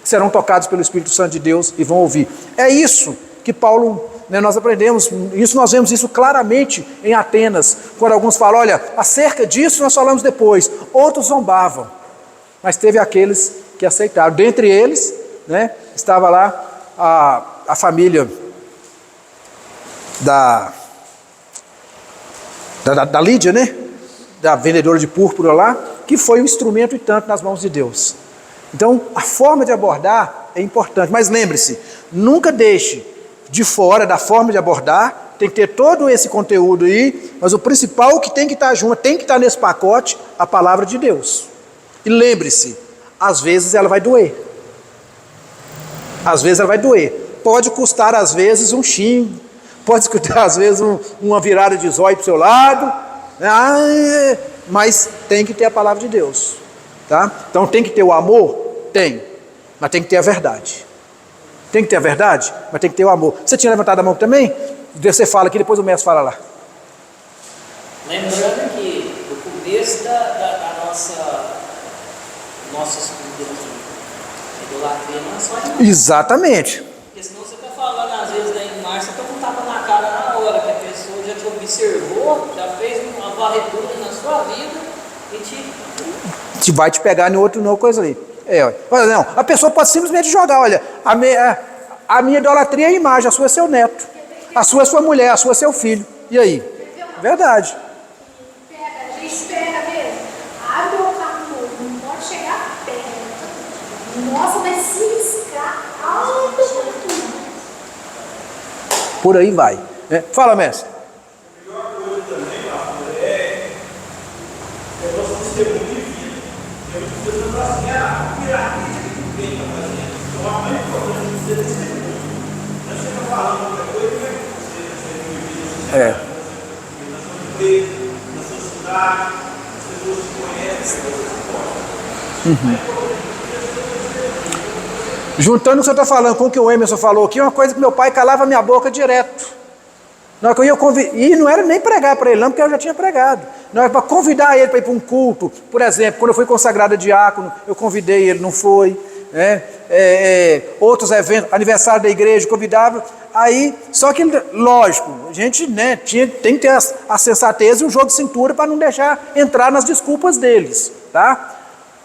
serão tocados pelo Espírito Santo de Deus e vão ouvir. É isso que Paulo, nós aprendemos, nós vemos isso claramente em Atenas, quando alguns falam, olha, acerca disso nós falamos depois, outros zombavam, mas teve aqueles que aceitaram. Dentre eles, estava lá a família da Lídia, da vendedora de púrpura lá, que foi um instrumento e tanto nas mãos de Deus. Então, a forma de abordar é importante, mas lembre-se, nunca deixe de fora da forma de abordar, tem que ter todo esse conteúdo aí, mas o principal que tem que estar junto, tem que estar nesse pacote, a palavra de Deus. E lembre-se, às vezes ela vai doer. Às vezes ela vai doer. Pode custar, às vezes, um xingo, pode custar, às vezes, uma virada de zóio para o seu lado, mas tem que ter a palavra de Deus. Tá? Então tem que ter o amor? Tem, mas tem que ter a verdade. Tem que ter a verdade, mas tem que ter o amor. Você tinha levantado a mão também? Você fala aqui, depois o mestre fala lá. Lembrando que o começo da nossa idolatria não é só de Exatamente. Porque senão você está falando, às vezes, da imagem, você está com um tapa na cara na hora, que a pessoa já te observou, já fez uma varredura na sua vida e te vai te pegar em outra coisa ali. Olha, não, a pessoa pode simplesmente jogar, olha, a minha idolatria é a imagem, a sua é seu neto, a sua é sua mulher, a sua é seu filho. E aí? Verdade. A gente pega mesmo, abre o carro, não pode chegar perto. Nossa, vai se riscar alto. Por aí vai. Fala, mestre. A melhor coisa também, pastor, é nosso testemunho de vida. Eu não preciso falar assim, a pirâmide que vem para fazer. Então, a mais importante é ser testemunho. Não chega falando outra coisa, que é você testemunho de vida. Na sua empresa, na sua cidade, as pessoas se conhecem, as pessoas se gostam. Juntando o que você está falando com o que o Emerson falou aqui, uma coisa que meu pai calava minha boca direto. Na hora que eu ia e não era nem pregar para ele não, porque eu já tinha pregado. Não era para convidar ele para ir para um culto. Por exemplo, quando eu fui consagrado a diácono, eu convidei ele, não foi. Outros eventos, aniversário da igreja, convidava. Aí, só que, lógico, a gente tem que ter a sensatez e o jogo de cintura para não deixar entrar nas desculpas deles, tá?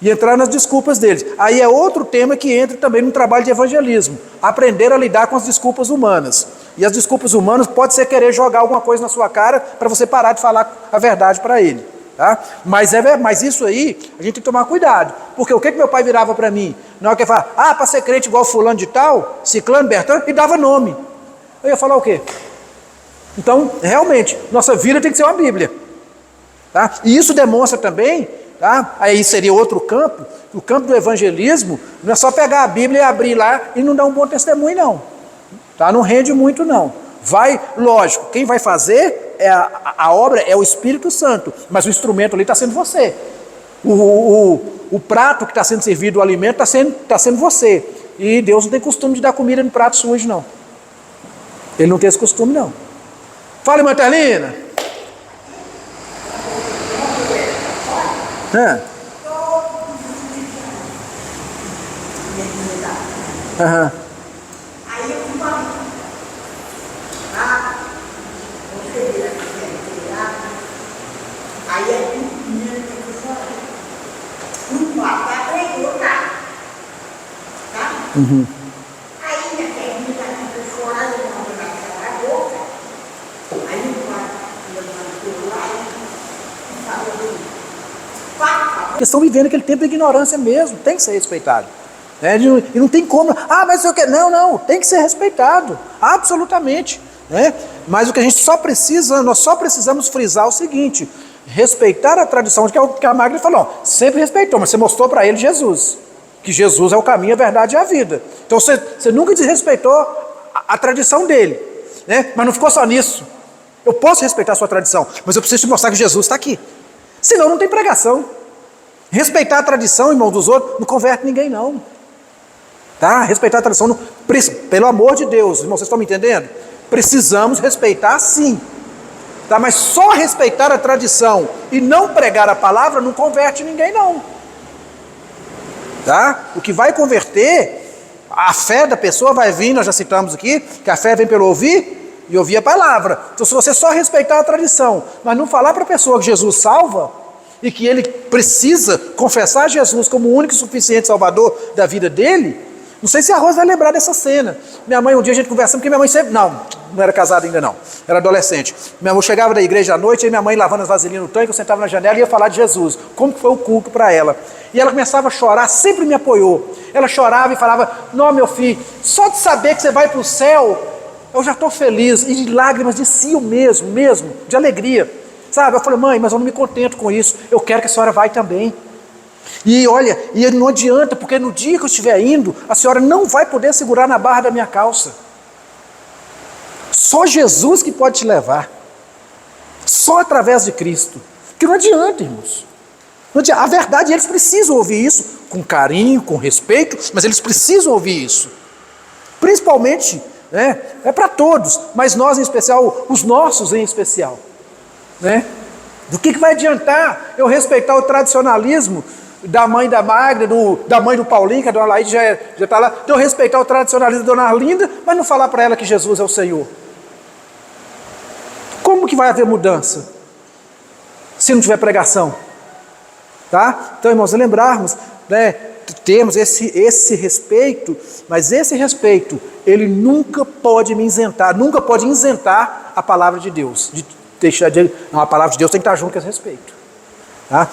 E entrar nas desculpas deles. Aí é outro tema que entra também no trabalho de evangelismo. Aprender a lidar com as desculpas humanas. E as desculpas humanas pode ser querer jogar alguma coisa na sua cara para você parar de falar a verdade para ele. Tá? Mas isso aí, a gente tem que tomar cuidado. Porque o que meu pai virava para mim? Na hora que ele falava, para ser crente igual fulano de tal, ciclano, bertano, e dava nome. Eu ia falar o quê? Então, realmente, nossa vida tem que ser uma Bíblia. Tá? E isso demonstra também, tá? Aí seria outro campo, o campo do evangelismo não é só pegar a Bíblia e abrir lá e não dar um bom testemunho, não. Tá? Não rende muito, não. Vai, lógico, quem vai fazer a obra é o Espírito Santo, mas o instrumento ali está sendo você. O prato que está sendo servido, o alimento, está sendo você. E Deus não tem costume de dar comida no prato sujo, não. Ele não tem esse costume, não. Fala, irmã Terlina. Aham. Aí eu fui para aí a menina ficou chorando. Não pode, aprendeu, tá? Aí minha pergunta ficou chorando, não vai a boca. Aí o pai levantou lá e falou assim, Porque estão vivendo aquele tempo de ignorância mesmo, tem que ser respeitado. Né? E não tem como, mas eu quero. Não, tem que ser respeitado, absolutamente. Né? Mas o que a gente nós só precisamos frisar o seguinte: respeitar a tradição, que é o que a Magda falou, sempre respeitou, mas você mostrou para ele Jesus, que Jesus é o caminho, a verdade e a vida. Então você nunca desrespeitou a tradição dele, né? Mas não ficou só nisso. Eu posso respeitar a sua tradição, mas eu preciso te mostrar que Jesus está aqui. Senão não tem pregação. Respeitar a tradição, irmão, dos outros, não converte ninguém, não. Tá? Respeitar a tradição, pelo amor de Deus, irmão, vocês estão me entendendo? Precisamos respeitar, sim. Tá? Mas só respeitar a tradição e não pregar a palavra não converte ninguém, não. Tá? O que vai converter, a fé da pessoa vai vir, nós já citamos aqui, que a fé vem pelo ouvir e ouvir a palavra. Então, se você só respeitar a tradição, mas não falar para a pessoa que Jesus salva, e que ele precisa confessar Jesus como o único e suficiente salvador da vida dele, não sei se a Rosa vai lembrar dessa cena. Minha mãe, um dia a gente conversando, porque minha mãe sempre... Não era casada ainda não, era adolescente. Minha mãe chegava da igreja à noite, e minha mãe lavando as vasilhinhas no tanque, eu sentava na janela e ia falar de Jesus, como que foi o culto para ela. E ela começava a chorar, sempre me apoiou. Ela chorava e falava, não, meu filho, só de saber que você vai para o céu, eu já estou feliz. E de lágrimas desciam mesmo, de alegria. Sabe, eu falei, mãe, mas eu não me contento com isso, eu quero que a senhora vá também. E olha, e não adianta, porque no dia que eu estiver indo, a senhora não vai poder segurar na barra da minha calça. Só Jesus que pode te levar. Só através de Cristo. Porque não adianta, irmãos. Não adianta. A verdade, eles precisam ouvir isso com carinho, com respeito, mas eles precisam ouvir isso. Principalmente, né, é para todos, mas nós em especial, os nossos em especial. Né? Do que vai adiantar eu respeitar o tradicionalismo da mãe da Magda, da mãe do Paulinho, que a dona Laíde já está lá, de eu respeitar o tradicionalismo da dona Arlinda, mas não falar para ela que Jesus é o Senhor? Como que vai haver mudança se não tiver pregação? Tá? Então, irmãos, lembrarmos, né, temos esse respeito, mas esse respeito, ele nunca pode me isentar, nunca pode isentar a palavra de Deus, a palavra de Deus tem que estar junto com esse respeito. Tá?